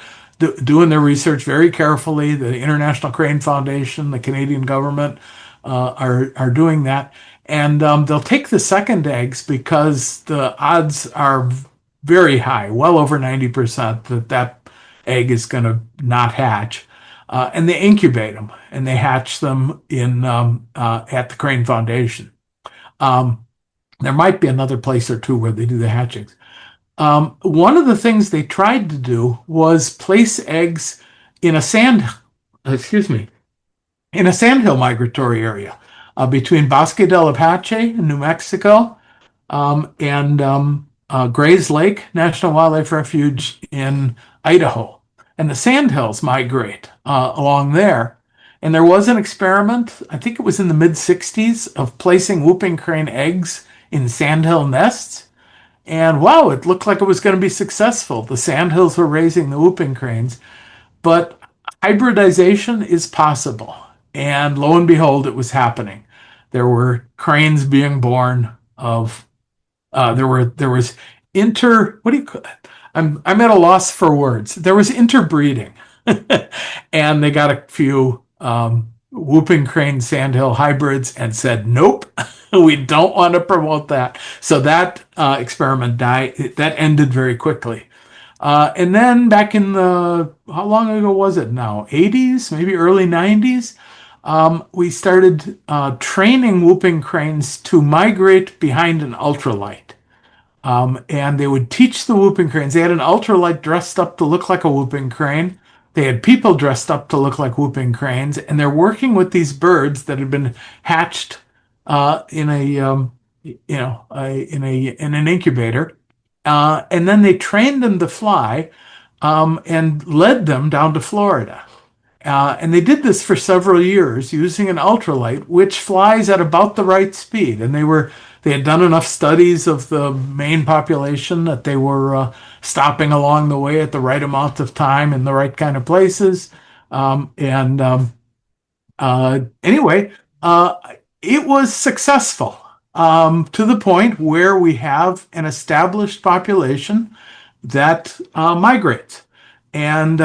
doing their research very carefully. The International Crane Foundation, the Canadian government are doing that. And they'll take the second eggs because the odds are very high, well over 90% that egg is going to not hatch. And they incubate them and they hatch them at the Crane Foundation. There might be another place or two where they do the hatchings. One of the things they tried to do was place eggs in a sandhill migratory area between Bosque del Apache in New Mexico and Gray's Lake National Wildlife Refuge in Idaho. And the sandhills migrate along there. And there was an experiment, I think it was in the mid-60s, of placing whooping crane eggs in sandhill nests. And wow, it looked like it was going to be successful. The sandhills were raising the whooping cranes. But hybridization is possible. And lo and behold, it was happening. There were cranes being born of there was what do you call it? I'm at a loss for words. There was interbreeding, and they got a few whooping crane sandhill hybrids and said, nope, we don't want to promote that. So that experiment died. That ended very quickly. And then back in the, how long ago was it now? 80s, maybe early 90s. We started training whooping cranes to migrate behind an ultralight. And they would teach the whooping cranes. They had an ultralight dressed up to look like a whooping crane. They had people dressed up to look like whooping cranes, and they're working with these birds that had been hatched in a in an incubator, and then they trained them to fly and led them down to Florida. And they did this for several years using an ultralight, which flies at about the right speed. And they had done enough studies of the main population that they were stopping along the way at the right amount of time in the right kind of places. Anyway, it was successful to the point where we have an established population that migrates, and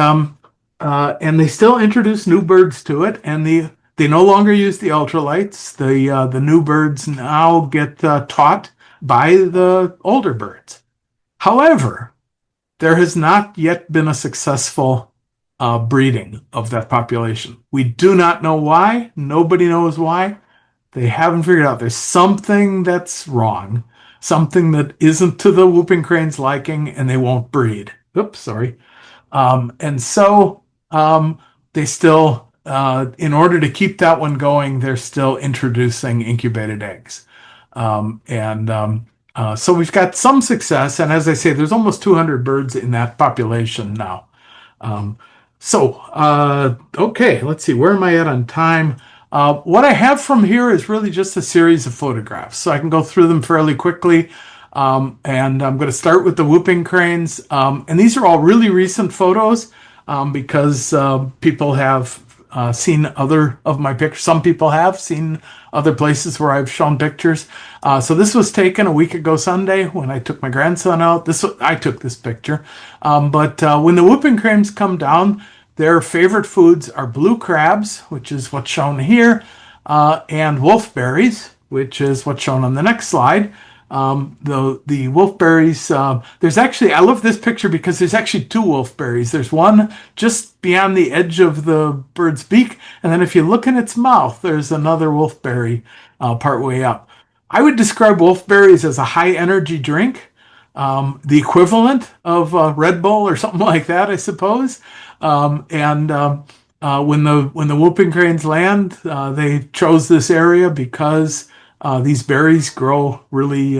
and they still introduce new birds to it, and they no longer use the ultralights. The new birds now get taught by the older birds. However, there has not yet been a successful breeding of that population. We do not know why. Nobody knows why. They haven't figured out. There's something that's wrong, something that isn't to the whooping crane's liking, and they won't breed. Oops, sorry. And so they still, in order to keep that one going, they're still introducing incubated eggs. So we've got some success. And as I say, there's almost 200 birds in that population now. Um, okay, let's see, where am I at on time? What I have from here is really just a series of photographs, so I can go through them fairly quickly. And I'm going to start with the whooping cranes. And these are all really recent photos because people have seen other of my pictures. Some people have seen other places where I've shown pictures. So this was taken a week ago Sunday when I took my grandson out. I took this picture. But when the whooping cranes come down, their favorite foods are blue crabs, which is what's shown here, and wolfberries, which is what's shown on the next slide. The wolfberries, I love this picture because there's actually two wolfberries. There's one just beyond the edge of the bird's beak, and then if you look in its mouth, there's another wolfberry partway up. I would describe wolfberries as a high energy drink, the equivalent of Red Bull or something like that, I suppose. When the whooping cranes land, they chose this area because these berries grow really,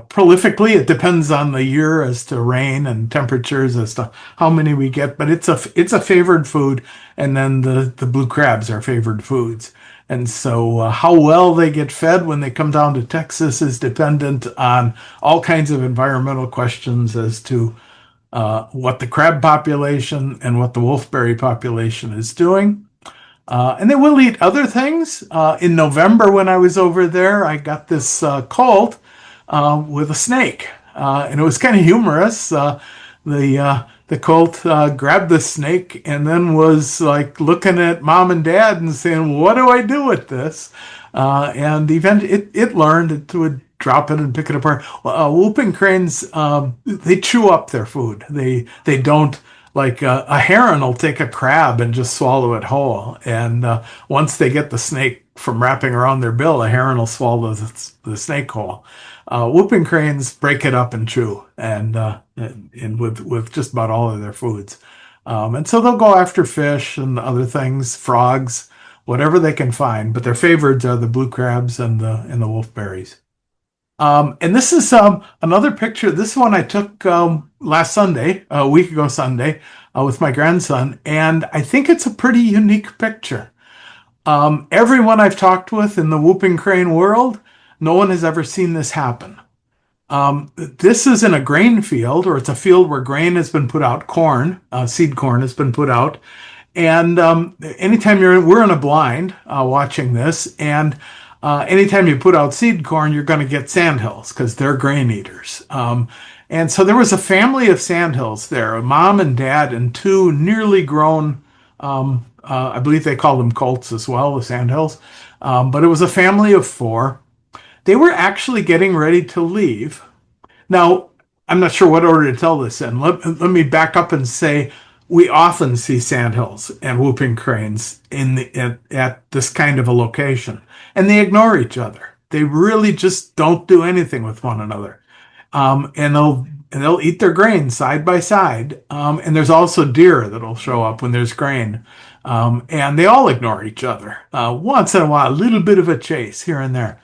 prolifically. It depends on the year as to rain and temperatures as to how many we get, but it's a favored food. And then the blue crabs are favored foods. And so how well they get fed when they come down to Texas is dependent on all kinds of environmental questions as to what the crab population and what the wolfberry population is doing. And they will eat other things. In November, when I was over there, I got this colt with a snake, and it was kind of humorous. The colt grabbed the snake and then was like looking at mom and dad and saying, "What do I do with this?" And eventually, it learned it would drop it and pick it apart. Whooping cranes, they chew up their food. They don't. Like a heron will take a crab and just swallow it whole. And once they get the snake from wrapping around their bill, a heron will swallow the snake whole. Whooping cranes break it up and chew, and with just about all of their foods. And so they'll go after fish and other things, frogs, whatever they can find. But their favorites are the blue crabs and the wolfberries. And this is another picture. This one I took last Sunday, a week ago Sunday, with my grandson, and I think it's a pretty unique picture. Everyone I've talked with in the whooping crane world, no one has ever seen this happen. This is in a grain field, or it's a field where grain has been put out, corn, seed corn has been put out. And anytime we're in a blind watching this, and anytime you put out seed corn, you're going to get sandhills because they're grain eaters. And so there was a family of sandhills there, a mom and dad and two nearly grown, I believe they call them colts as well, the sandhills. But it was a family of four. They were actually getting ready to leave. Now, I'm not sure what order to tell this in. Let me back up and say we often see sandhills and whooping cranes at this kind of a location, and they ignore each other. They really just don't do anything with one another. And they'll eat their grain side by side. And there's also deer that'll show up when there's grain. And they all ignore each other. Once in a while, a little bit of a chase here and there.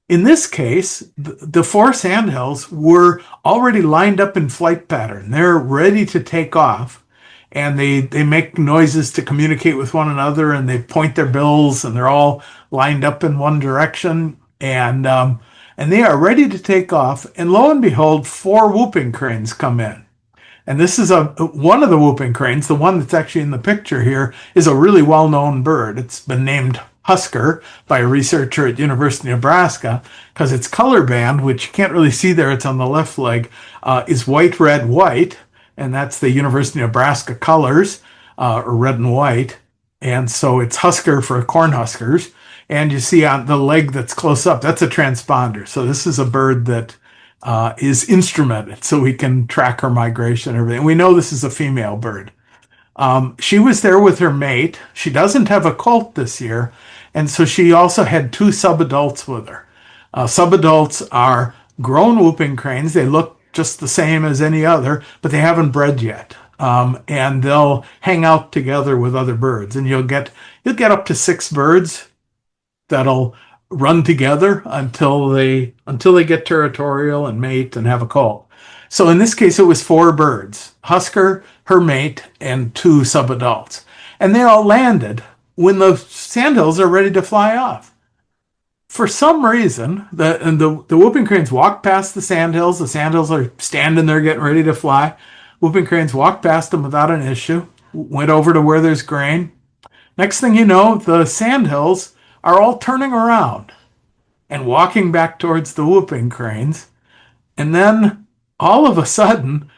In this case, the four sandhills were already lined up in flight pattern. They're ready to take off, and they make noises to communicate with one another, and they point their bills, and they're all lined up in one direction, and they are ready to take off. And lo and behold, four whooping cranes come in. And this is one of the whooping cranes, the one that's actually in the picture here, is a really well-known bird. It's been named Husker by a researcher at University of Nebraska because its color band, which you can't really see there, it's on the left leg, is white, red, white. And that's the University of Nebraska colors, or red and white. And so it's Husker for Cornhuskers. And you see on the leg that's close up, that's a transponder. So this is a bird that is instrumented so we can track her migration and everything. We know this is a female bird. She was there with her mate. She doesn't have a colt this year. And so she also had two subadults with her. Subadults are grown whooping cranes. They look just the same as any other, but they haven't bred yet. And they'll hang out together with other birds. And you'll get up to 6 birds that'll run together until they get territorial and mate and have a colt. So in this case, it was 4 birds: Husker, her mate, and 2 subadults. And they all landed when the sandhills are ready to fly off. For some reason, the whooping cranes walked past the sandhills. The sandhills are standing there getting ready to fly. Whooping cranes walked past them without an issue, went over to where there's grain. Next thing you know, the sandhills are all turning around and walking back towards the whooping cranes. And then all of a sudden,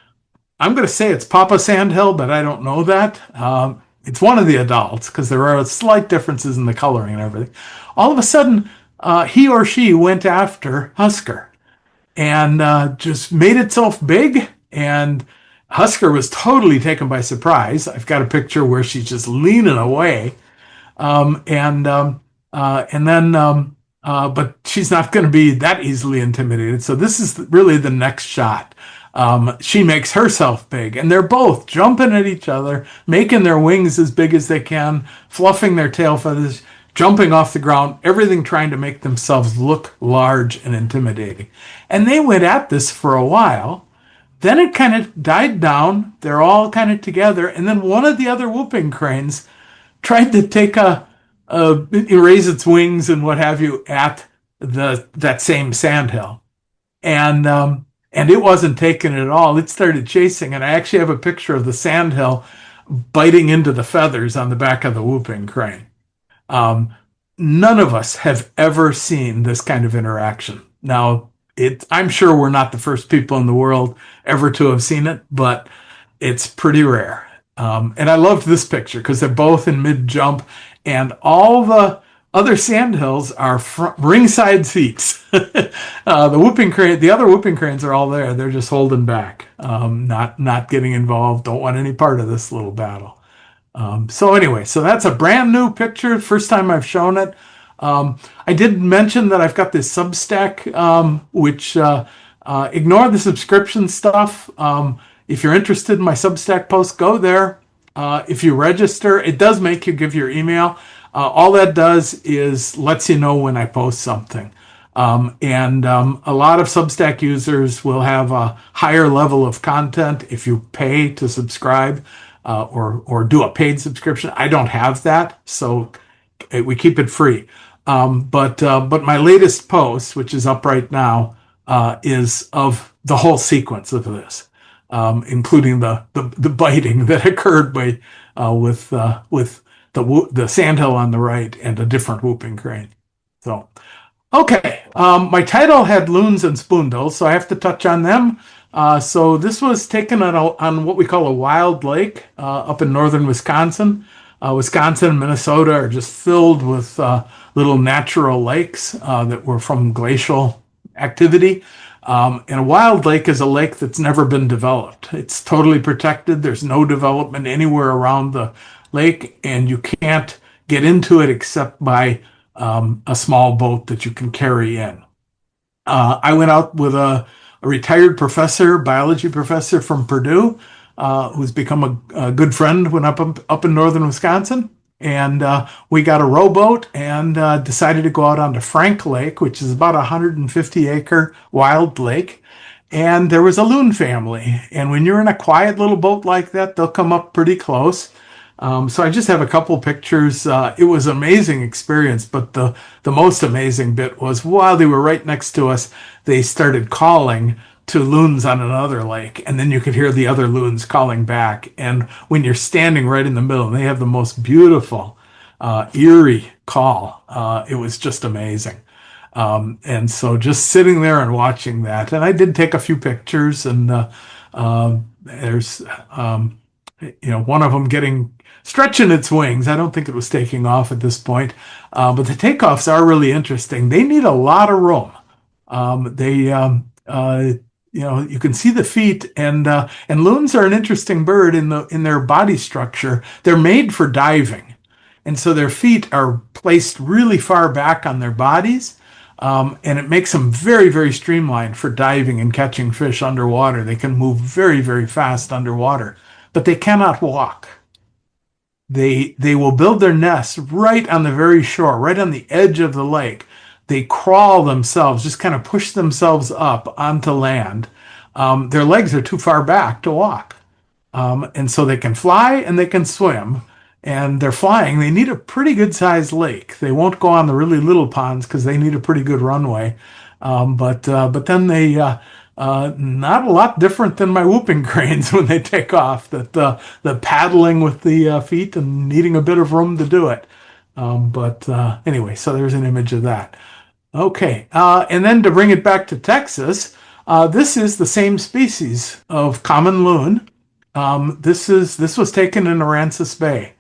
I'm going to say it's Papa Sandhill, but I don't know that. It's one of the adults because there are slight differences in the coloring and everything. All of a sudden, he or she went after Husker and just made itself big. And Husker was totally taken by surprise. I've got a picture where she's just leaning away. But she's not going to be that easily intimidated. So this is really the next shot. She makes herself big, and they're both jumping at each other, making their wings as big as they can, fluffing their tail feathers, jumping off the ground, everything trying to make themselves look large and intimidating. And they went at this for a while. Then it kind of died down. They're all kind of together. And then one of the other whooping cranes tried to take raise its wings and what have you at that same sandhill. And it wasn't taken at all. It started chasing, and I actually have a picture of the sandhill biting into the feathers on the back of the whooping crane. None of us have ever seen this kind of interaction. Now, I'm sure we're not the first people in the world ever to have seen it, but it's pretty rare. And I loved this picture because they're both in mid-jump, and all the other sandhills are ringside seats. The other whooping cranes are all there. They're just holding back, not getting involved. Don't want any part of this little battle. So that's a brand new picture. First time I've shown it. I did mention that I've got this Substack, which ignore the subscription stuff. If you're interested in my Substack post, go there. If you register, it does make you give your email. All that does is lets you know when I post something. And a lot of Substack users will have a higher level of content if you pay to subscribe or do a paid subscription. I don't have that, so we keep it free. But my latest post, which is up right now, is of the whole sequence of this, including the biting that occurred with the sandhill on the right and a different whooping crane. So Okay, my title had Loons and Spoonbills, so I have to touch on them. So this was taken on what we call a wild lake up in northern Wisconsin. Wisconsin and Minnesota are just filled with little natural lakes that were from glacial activity. And a wild lake is a lake that's never been developed. It's totally protected. There's no development anywhere around the lake, and you can't get into it except by a small boat that you can carry in. I went out with a retired professor, biology professor from Purdue, who's become a good friend when up in northern Wisconsin. And we got a rowboat and decided to go out onto Frank Lake, which is about a 150-acre wild lake. And there was a loon family. And when you're in a quiet little boat like that, they'll come up pretty close. So I just have a couple pictures. It was an amazing experience, but the most amazing bit was while they were right next to us, they started calling to loons on another lake, and then you could hear the other loons calling back. And when you're standing right in the middle, they have the most beautiful, eerie call. It was just amazing. And so just sitting there and watching that, and I did take a few pictures, and there's one of them getting stretching its wings. I don't think it was taking off at this point, but the takeoffs are really interesting. They need a lot of room. They you can see the feet, and loons are an interesting bird in their body structure. They're made for diving, and so their feet are placed really far back on their bodies. And it makes them very, very streamlined for diving and catching fish underwater. They can move very, very fast underwater, but they cannot walk. They will build their nests right on the very shore, right on the edge of the lake. They crawl themselves, just kind of push themselves up onto land. Their legs are too far back to walk. And so they can fly and they can swim. And they're flying. They need a pretty good sized lake. They won't go on the really little ponds because they need a pretty good runway. But then they not a lot different than my whooping cranes when they take off. That the paddling with the feet and needing a bit of room to do it. But anyway, so there's an image of that. Okay, and then to bring it back to Texas, this is the same species of common loon. This was taken in Aransas Bay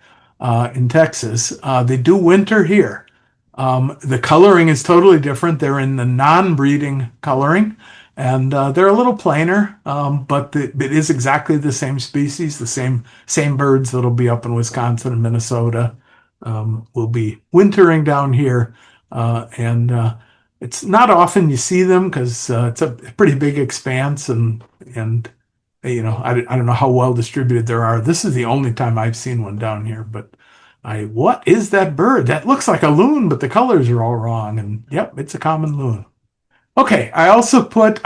in Texas. They do winter here. The coloring is totally different. They're in the non-breeding coloring, and they're a little plainer, but it is exactly the same species. The same birds that'll be up in Wisconsin and Minnesota will be wintering down here, and it's not often you see them because it's a pretty big expanse, and I don't know how well distributed there are. This is the only time I've seen one down here, but what is that bird? That looks like a loon, but the colors are all wrong. And yep, it's a common loon. Okay, I also put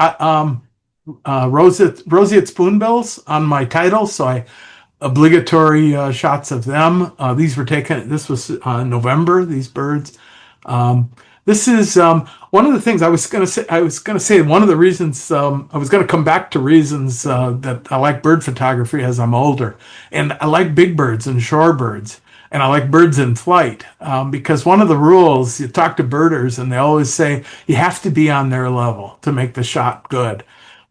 roseate spoonbills on my title, so I obligatory shots of them. These were taken. This was November. These birds. This is one of the things I was going to say. I was going to say one of the reasons I was going to come back to reasons that I like bird photography as I'm older, and I like big birds and shorebirds, and I like birds in flight because one of the rules you talk to birders and they always say you have to be on their level to make the shot good.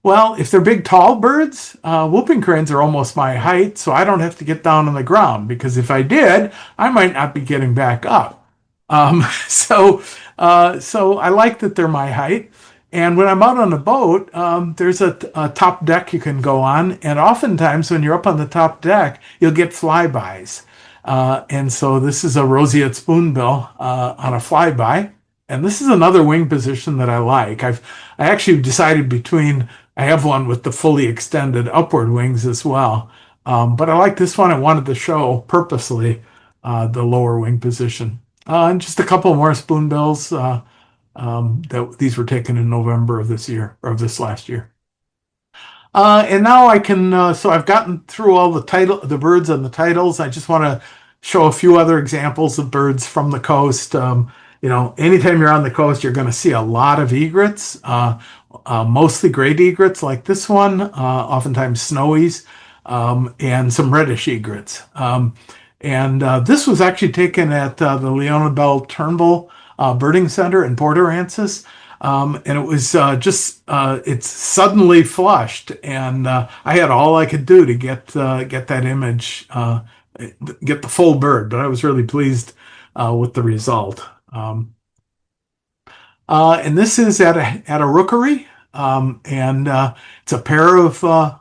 Well, if they're big, tall birds, whooping cranes are almost my height, so I don't have to get down on the ground because if I did, I might not be getting back up. Um, so, so I like that they're my height. And when I'm out on a boat, there's a top deck you can go on. And oftentimes when you're up on the top deck, you'll get flybys. And so this is a roseate spoonbill on a flyby. And this is another wing position that I like. I actually decided I have one with the fully extended upward wings as well. But I like this one. I wanted to show purposely the lower wing position. And just a couple more spoonbills. That these were taken in November of this year, or of this last year. And now I can, so I've gotten through all the birds and the titles. I just want to show a few other examples of birds from the coast. Anytime you're on the coast, you're going to see a lot of egrets, mostly great egrets like this one, oftentimes snowies, and some reddish egrets. And this was actually taken at the Leona Bell Turnbull Birding Center in Port Aransas. And it was it's suddenly flushed, and I had all I could do to get that image, get the full bird. But I was really pleased with the result. And this is at a rookery, and it's a pair of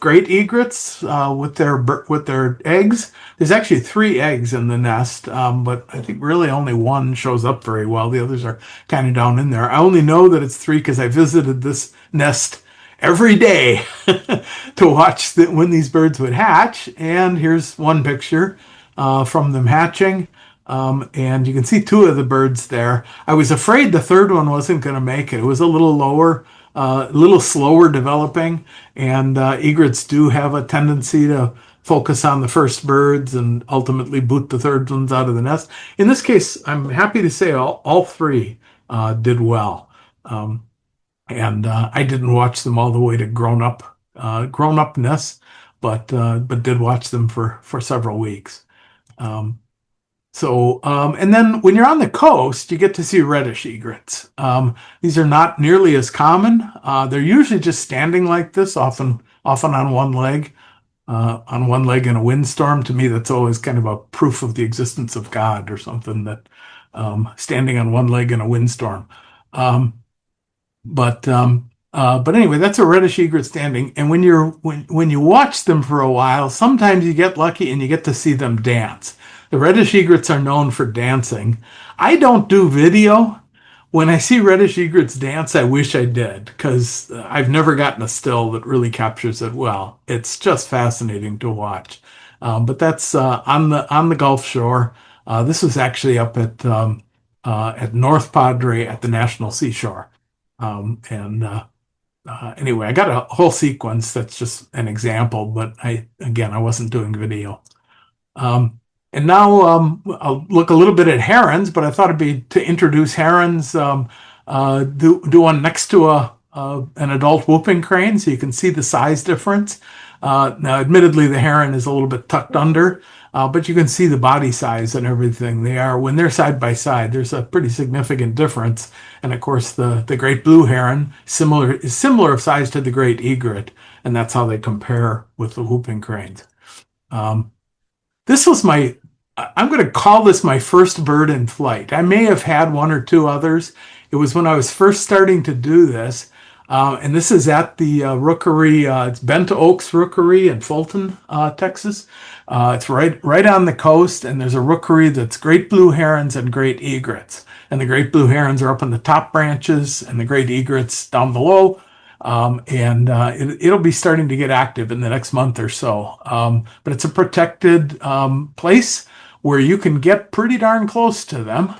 great egrets with their eggs. There's actually three eggs in the nest, but I think really only one shows up very well. The others are kind of down in there. I only know that it's three because I visited this nest every day to watch when these birds would hatch. And here's one picture from them hatching. And you can see two of the birds there. I was afraid the third one wasn't going to make it. It was a little lower, a little slower developing, and egrets do have a tendency to focus on the first birds and ultimately boot the third ones out of the nest. In this case, I'm happy to say all three did well. And I didn't watch them all the way to grown upness, but did watch them for several weeks. And then when you're on the coast, you get to see reddish egrets. These are not nearly as common. They're usually just standing like this, often on one leg, in a windstorm. To me, that's always kind of a proof of the existence of God or something, that standing on one leg in a windstorm. Um, but anyway, that's a reddish egret standing. And when you watch them for a while, sometimes you get lucky and you get to see them dance. The reddish egrets are known for dancing. I don't do video. When I see reddish egrets dance, I wish I did, because I've never gotten a still that really captures it well. It's just fascinating to watch. But that's on the Gulf Shore. This was actually up at North Padre at the National Seashore. And Anyway, I got a whole sequence that's just an example, but I wasn't doing video. And now I'll look a little bit at herons, but I thought it'd be to introduce herons. Do one next to an adult whooping crane, so you can see the size difference. Now, admittedly, the heron is a little bit tucked under, but you can see the body size and everything. When they're side by side, there's a pretty significant difference. And of course, the great blue heron is similar of size to the great egret, and that's how they compare with the whooping cranes. This was I'm going to call this my first bird in flight. I may have had one or two others. It was when I was first starting to do this. And this is at the rookery. It's Bent Oaks Rookery in Fulton, Texas. It's right on the coast, and there's a rookery that's great blue herons and great egrets. And the great blue herons are up in the top branches, and the great egrets down below. It'll be starting to get active in the next month or so. But it's a protected place where you can get pretty darn close to them.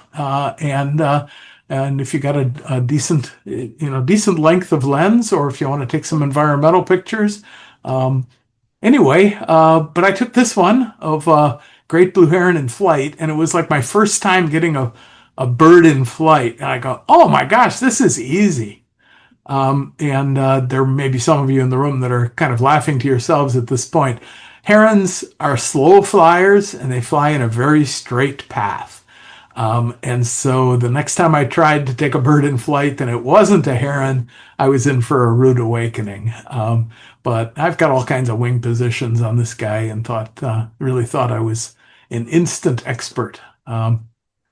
And if you got a decent length of lens, or if you want to take some environmental pictures. But I took this one of great blue heron in flight, and it was like my first time getting a bird in flight. And I go, oh my gosh, this is easy. There may be some of you in the room that are kind of laughing to yourselves at this point. Herons are slow flyers, and they fly in a very straight path. And so the next time I tried to take a bird in flight and it wasn't a heron, I was in for a rude awakening. But I've got all kinds of wing positions on this guy, and really thought I was an instant expert.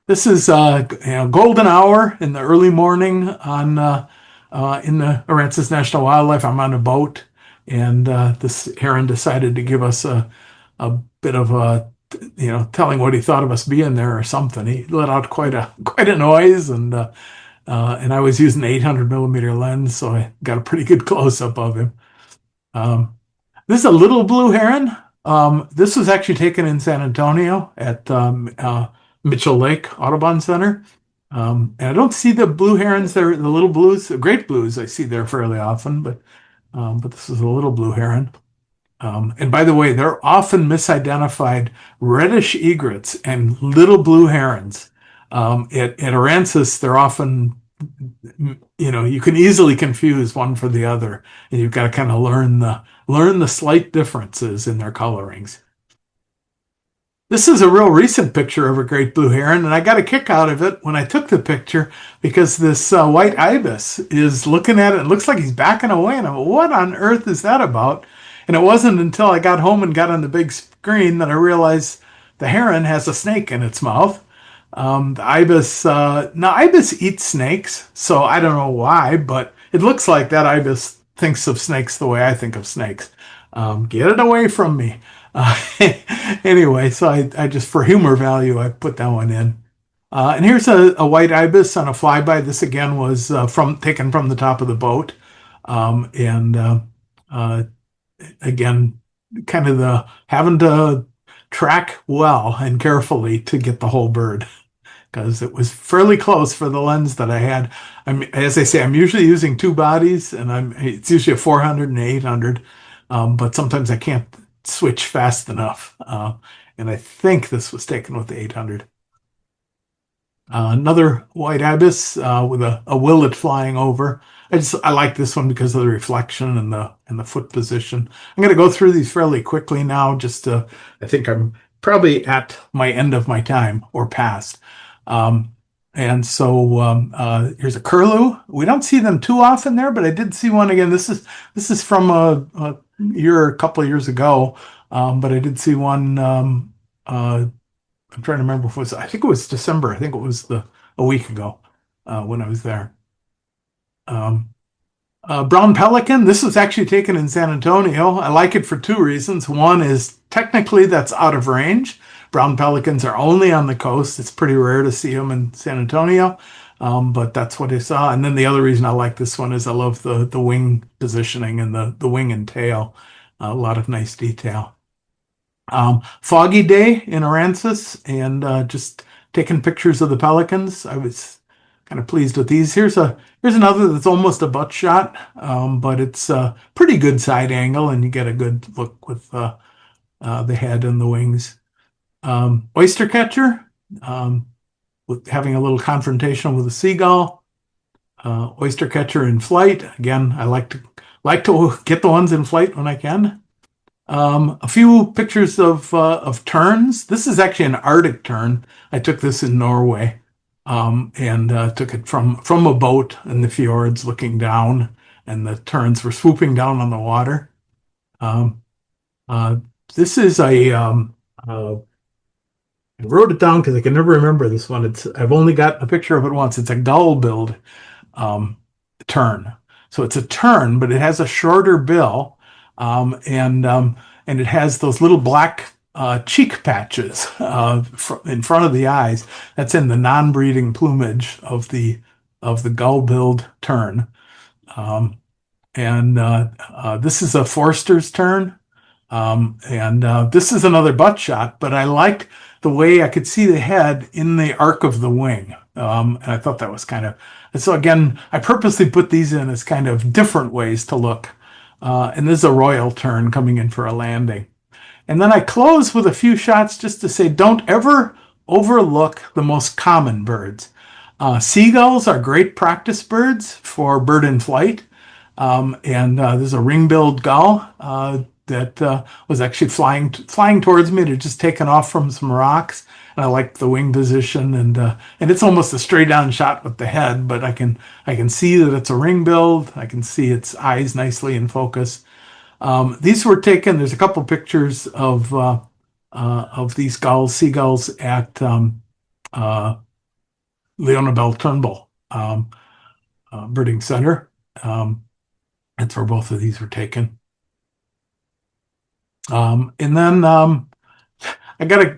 This is golden hour in the early morning in the Aransas National Wildlife. I'm on a boat, and this heron decided to give us a bit of telling what he thought of us being there or something. He let out quite a noise, and I was using the 800 millimeter lens, so I got a pretty good close up of him. This is a little blue heron. This was actually taken in San Antonio at Mitchell Lake Audubon Center. And I don't see the blue herons there, the little blues, the great blues I see there fairly often, but this is a little blue heron. And by the way, they're often misidentified. Reddish egrets and little blue herons. At Aransas, they're often, you can easily confuse one for the other, and you've got to kind of learn the slight differences in their colorings. This is a real recent picture of a great blue heron, and I got a kick out of it when I took the picture because this white ibis is looking at it and looks like he's backing away. And I'm, what on earth is that about? And it wasn't until I got home and got on the big screen that I realized the heron has a snake in its mouth. The ibis, now ibis eats snakes, so I don't know why, but it looks like that ibis thinks of snakes the way I think of snakes. Get it away from me. Uh, anyway, so I just, for humor value, I put that one in. And here's a white ibis on a flyby. This again was taken from the top of the boat. And uh, again, kind of the having to track well and carefully to get the whole bird because it was fairly close for the lens that I had. As I say, I'm usually using two bodies, and it's usually a 400 and 800, but sometimes I can't switch fast enough. And I think this was taken with the 800. Another white ibis with a willet flying over. I like this one because of the reflection and the foot position. I'm going to go through these fairly quickly now. I think I'm probably at my end of my time or past. And so here's a curlew. We don't see them too often there, but I did see one again. This is from a couple of years ago, but I did see one. I'm trying to remember if it was. I think it was December. I think it was a week ago when I was there. Um, Brown pelican. This was actually taken in San Antonio. I like it for two reasons. One is technically that's out of range. Brown pelicans are only on the coast. It's pretty rare to see them in San Antonio, but that's what I saw. And then the other reason I like this one is I love the wing positioning and the wing and tail. A lot of nice detail. Foggy day in Aransas, and just taking pictures of the pelicans. I was kind of pleased with these. Here's another that's almost a butt shot, but it's a pretty good side angle, and you get a good look with the head and the wings. Oyster catcher, with having a little confrontation with a seagull. Oyster catcher in flight. Again, I like to get the ones in flight when I can. A few pictures of terns. This is actually an Arctic tern. I took this in Norway, and took it from a boat in the fjords, looking down, and the terns were swooping down on the water. Um, uh, this is I wrote it down because I can never remember this one. I've only got a picture of it once. It's a gull-billed um, tern. So it's a tern, but it has a shorter bill, and it has those little black cheek patches in front of the eyes. That's in the non-breeding plumage of the gull-billed tern. Um, and This is a Forster's tern. And This is another butt shot, but I liked the way I could see the head in the arc of the wing. And I thought that was and so again, I purposely put these in as kind of different ways to look. And this is a royal tern coming in for a landing. And then I close with a few shots just to say, don't ever overlook the most common birds. Seagulls are great practice birds for bird in flight. There's a ring-billed gull that was actually flying towards me. It had just taken off from some rocks, and I liked the wing position, and it's almost a straight on shot with the head, but I can see that it's a ring-billed. I can see its eyes nicely in focus. These were taken. There's a couple pictures of these seagulls at Leona Turnbull Birding Center. That's where both of these were taken. And then I gotta,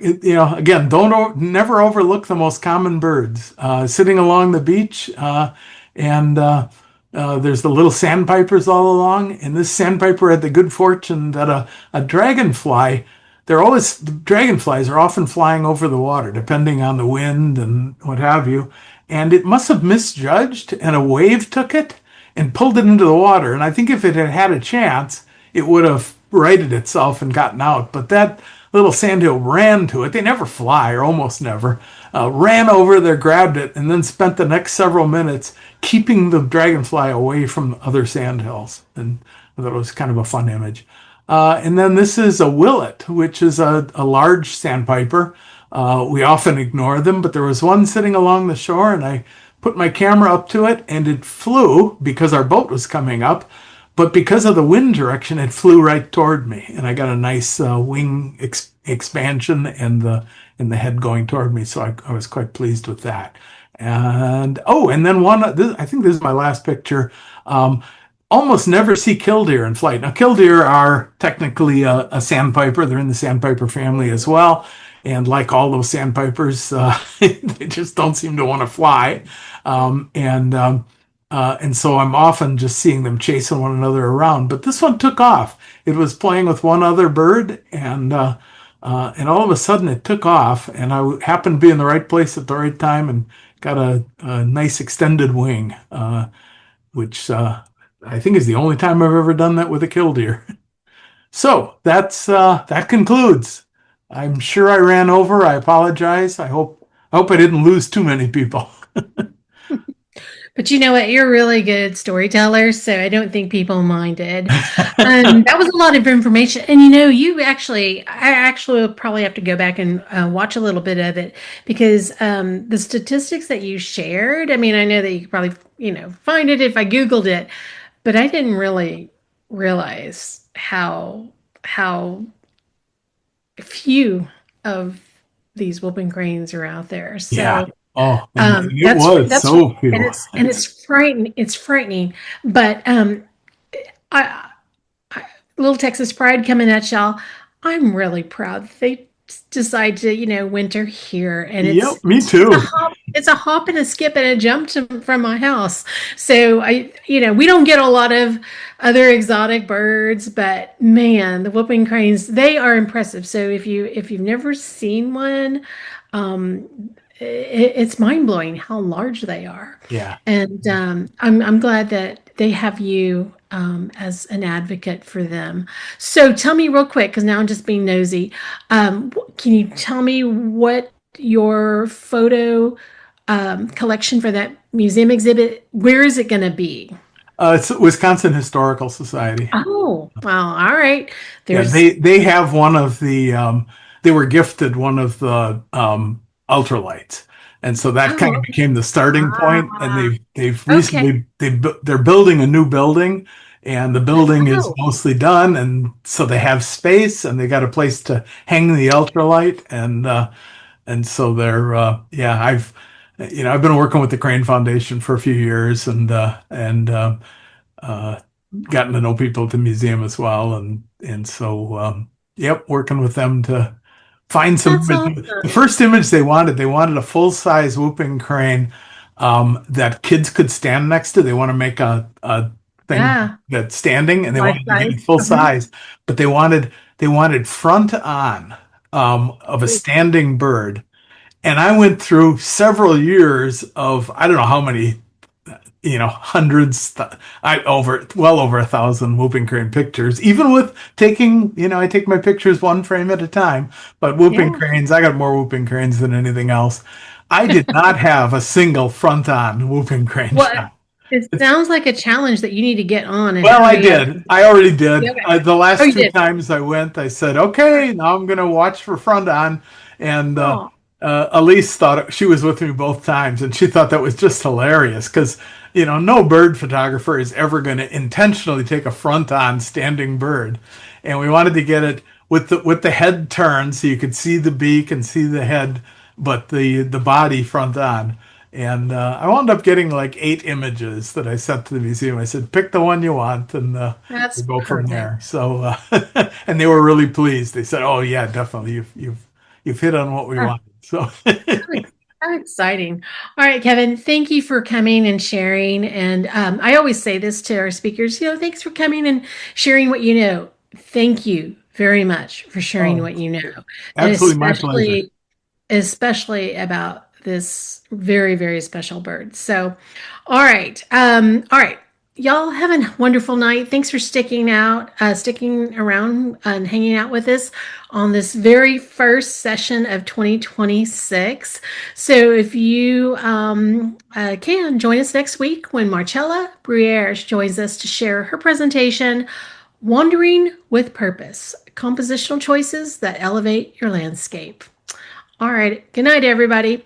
again, never overlook the most common birds. Sitting along the beach, and there's the little sandpipers all along. And this sandpiper had the good fortune that a dragonfly. Dragonflies are often flying over the water, depending on the wind and what have you. And it must have misjudged, and a wave took it and pulled it into the water. And I think if it had had a chance, it would have righted itself and gotten out. But that little sandhill ran to it. They never fly, or almost never. Ran over there, grabbed it, and then spent the next several minutes keeping the dragonfly away from other sandhills. And I thought it was kind of a fun image. And then this is a willet, which is a large sandpiper. We often ignore them, but there was one sitting along the shore, and I put my camera up to it, and it flew because our boat was coming up. But because of the wind direction, it flew right toward me, and I got a nice wing expansion and the head going toward me. So I was quite pleased with that. And oh, and then I think this is my last picture. Um, Almost never see killdeer in flight. Now, killdeer are technically a sandpiper. They're in the sandpiper family as well. And like all those sandpipers, they just don't seem to want to fly. And so I'm often just seeing them chasing one another around. But this one took off. It was playing with one other bird, and all of a sudden it took off. And happened to be in the right place at the right time and got a nice extended wing, which I think is the only time I've ever done that with a killdeer. So that concludes. I'm sure I ran over. I apologize. I hope I didn't lose too many people. But you know what? You're a really good storyteller, so I don't think people minded. That was a lot of information. And I actually will probably have to go back and watch a little bit of it because the statistics that you shared, I mean, I know that you could probably, find it if I Googled it, but I didn't really realize how few of these whooping cranes are out there. Yeah. So Oh, and it that's was that's so and few. it's frightening. It's frightening. But I, little Texas pride coming at y'all. I'm really proud that they decide to winter here, and Yep, me it's a too. hop. It's a hop and a skip and a jump from my house. So we don't get a lot of other exotic birds, but man, the whooping cranes, they are impressive. So if you've never seen one, it's mind blowing how large they are. Yeah. And I'm glad that they have you as an advocate for them. So tell me real quick, because now I'm just being nosy. Can you tell me what your photo collection for that museum exhibit, where is it going to be? It's Wisconsin Historical Society. Oh, well, all right. Yeah, There's, they have one of they were gifted one of the ultralights. And so that kind oh, of okay. became the starting point. And Ah, they've okay. recently they're building a new building, and the building is Oh, mostly done. And so they have space, and they got a place to hang the ultralight. And so yeah, I've been working with the Crane Foundation for a few years, and uh, gotten to know people at the museum as well, and so yep, working with them to find some that's images. The awesome. first image they wanted a full size whooping crane that kids could stand next to. They want to make a thing Yeah. that's standing, and they Life wanted to get size. it full Uh-huh. size, but they wanted front on of a standing bird. And I went through several years of I don't know how many hundreds, well over 1,000 whooping crane pictures. Even with taking, I take my pictures one frame at a time. But whooping Yeah. cranes, I got more whooping cranes than anything else. I did not have a single front-on whooping crane Well, shot. it It's sounds like a challenge that you need to get on and Well, I hurry up. did. I already did. Okay. The Oh, last you two did. times I went, I said, okay, now I'm going to watch for front on. And Oh, Elise she was with me both times, and she thought that was just hilarious because, no bird photographer is ever going to intentionally take a front on standing bird. And we wanted to get it with the head turned so you could see the beak and see the head, but the body front on. And I wound up getting like 8 images that I sent to the museum. I said, pick the one you want, and we'll that's go from perfect. there. So, and they were really pleased. They said, "Oh yeah, definitely, you've hit on what we Oh, wanted." So, how exciting. All right, Kevin, thank you for coming and sharing. And I always say this to our speakers, thanks for coming and sharing what you know. Thank you very much for sharing oh, what you know, and absolutely my pleasure. especially about this very, very special bird. So, all right. Y'all have a wonderful night. Thanks for sticking around and hanging out with us on this very first session of 2026. So, if you can join us next week when Marcella Bruyere joins us to share her presentation, Wandering with purpose, compositional choices that elevate your landscape. All right. Good night, everybody.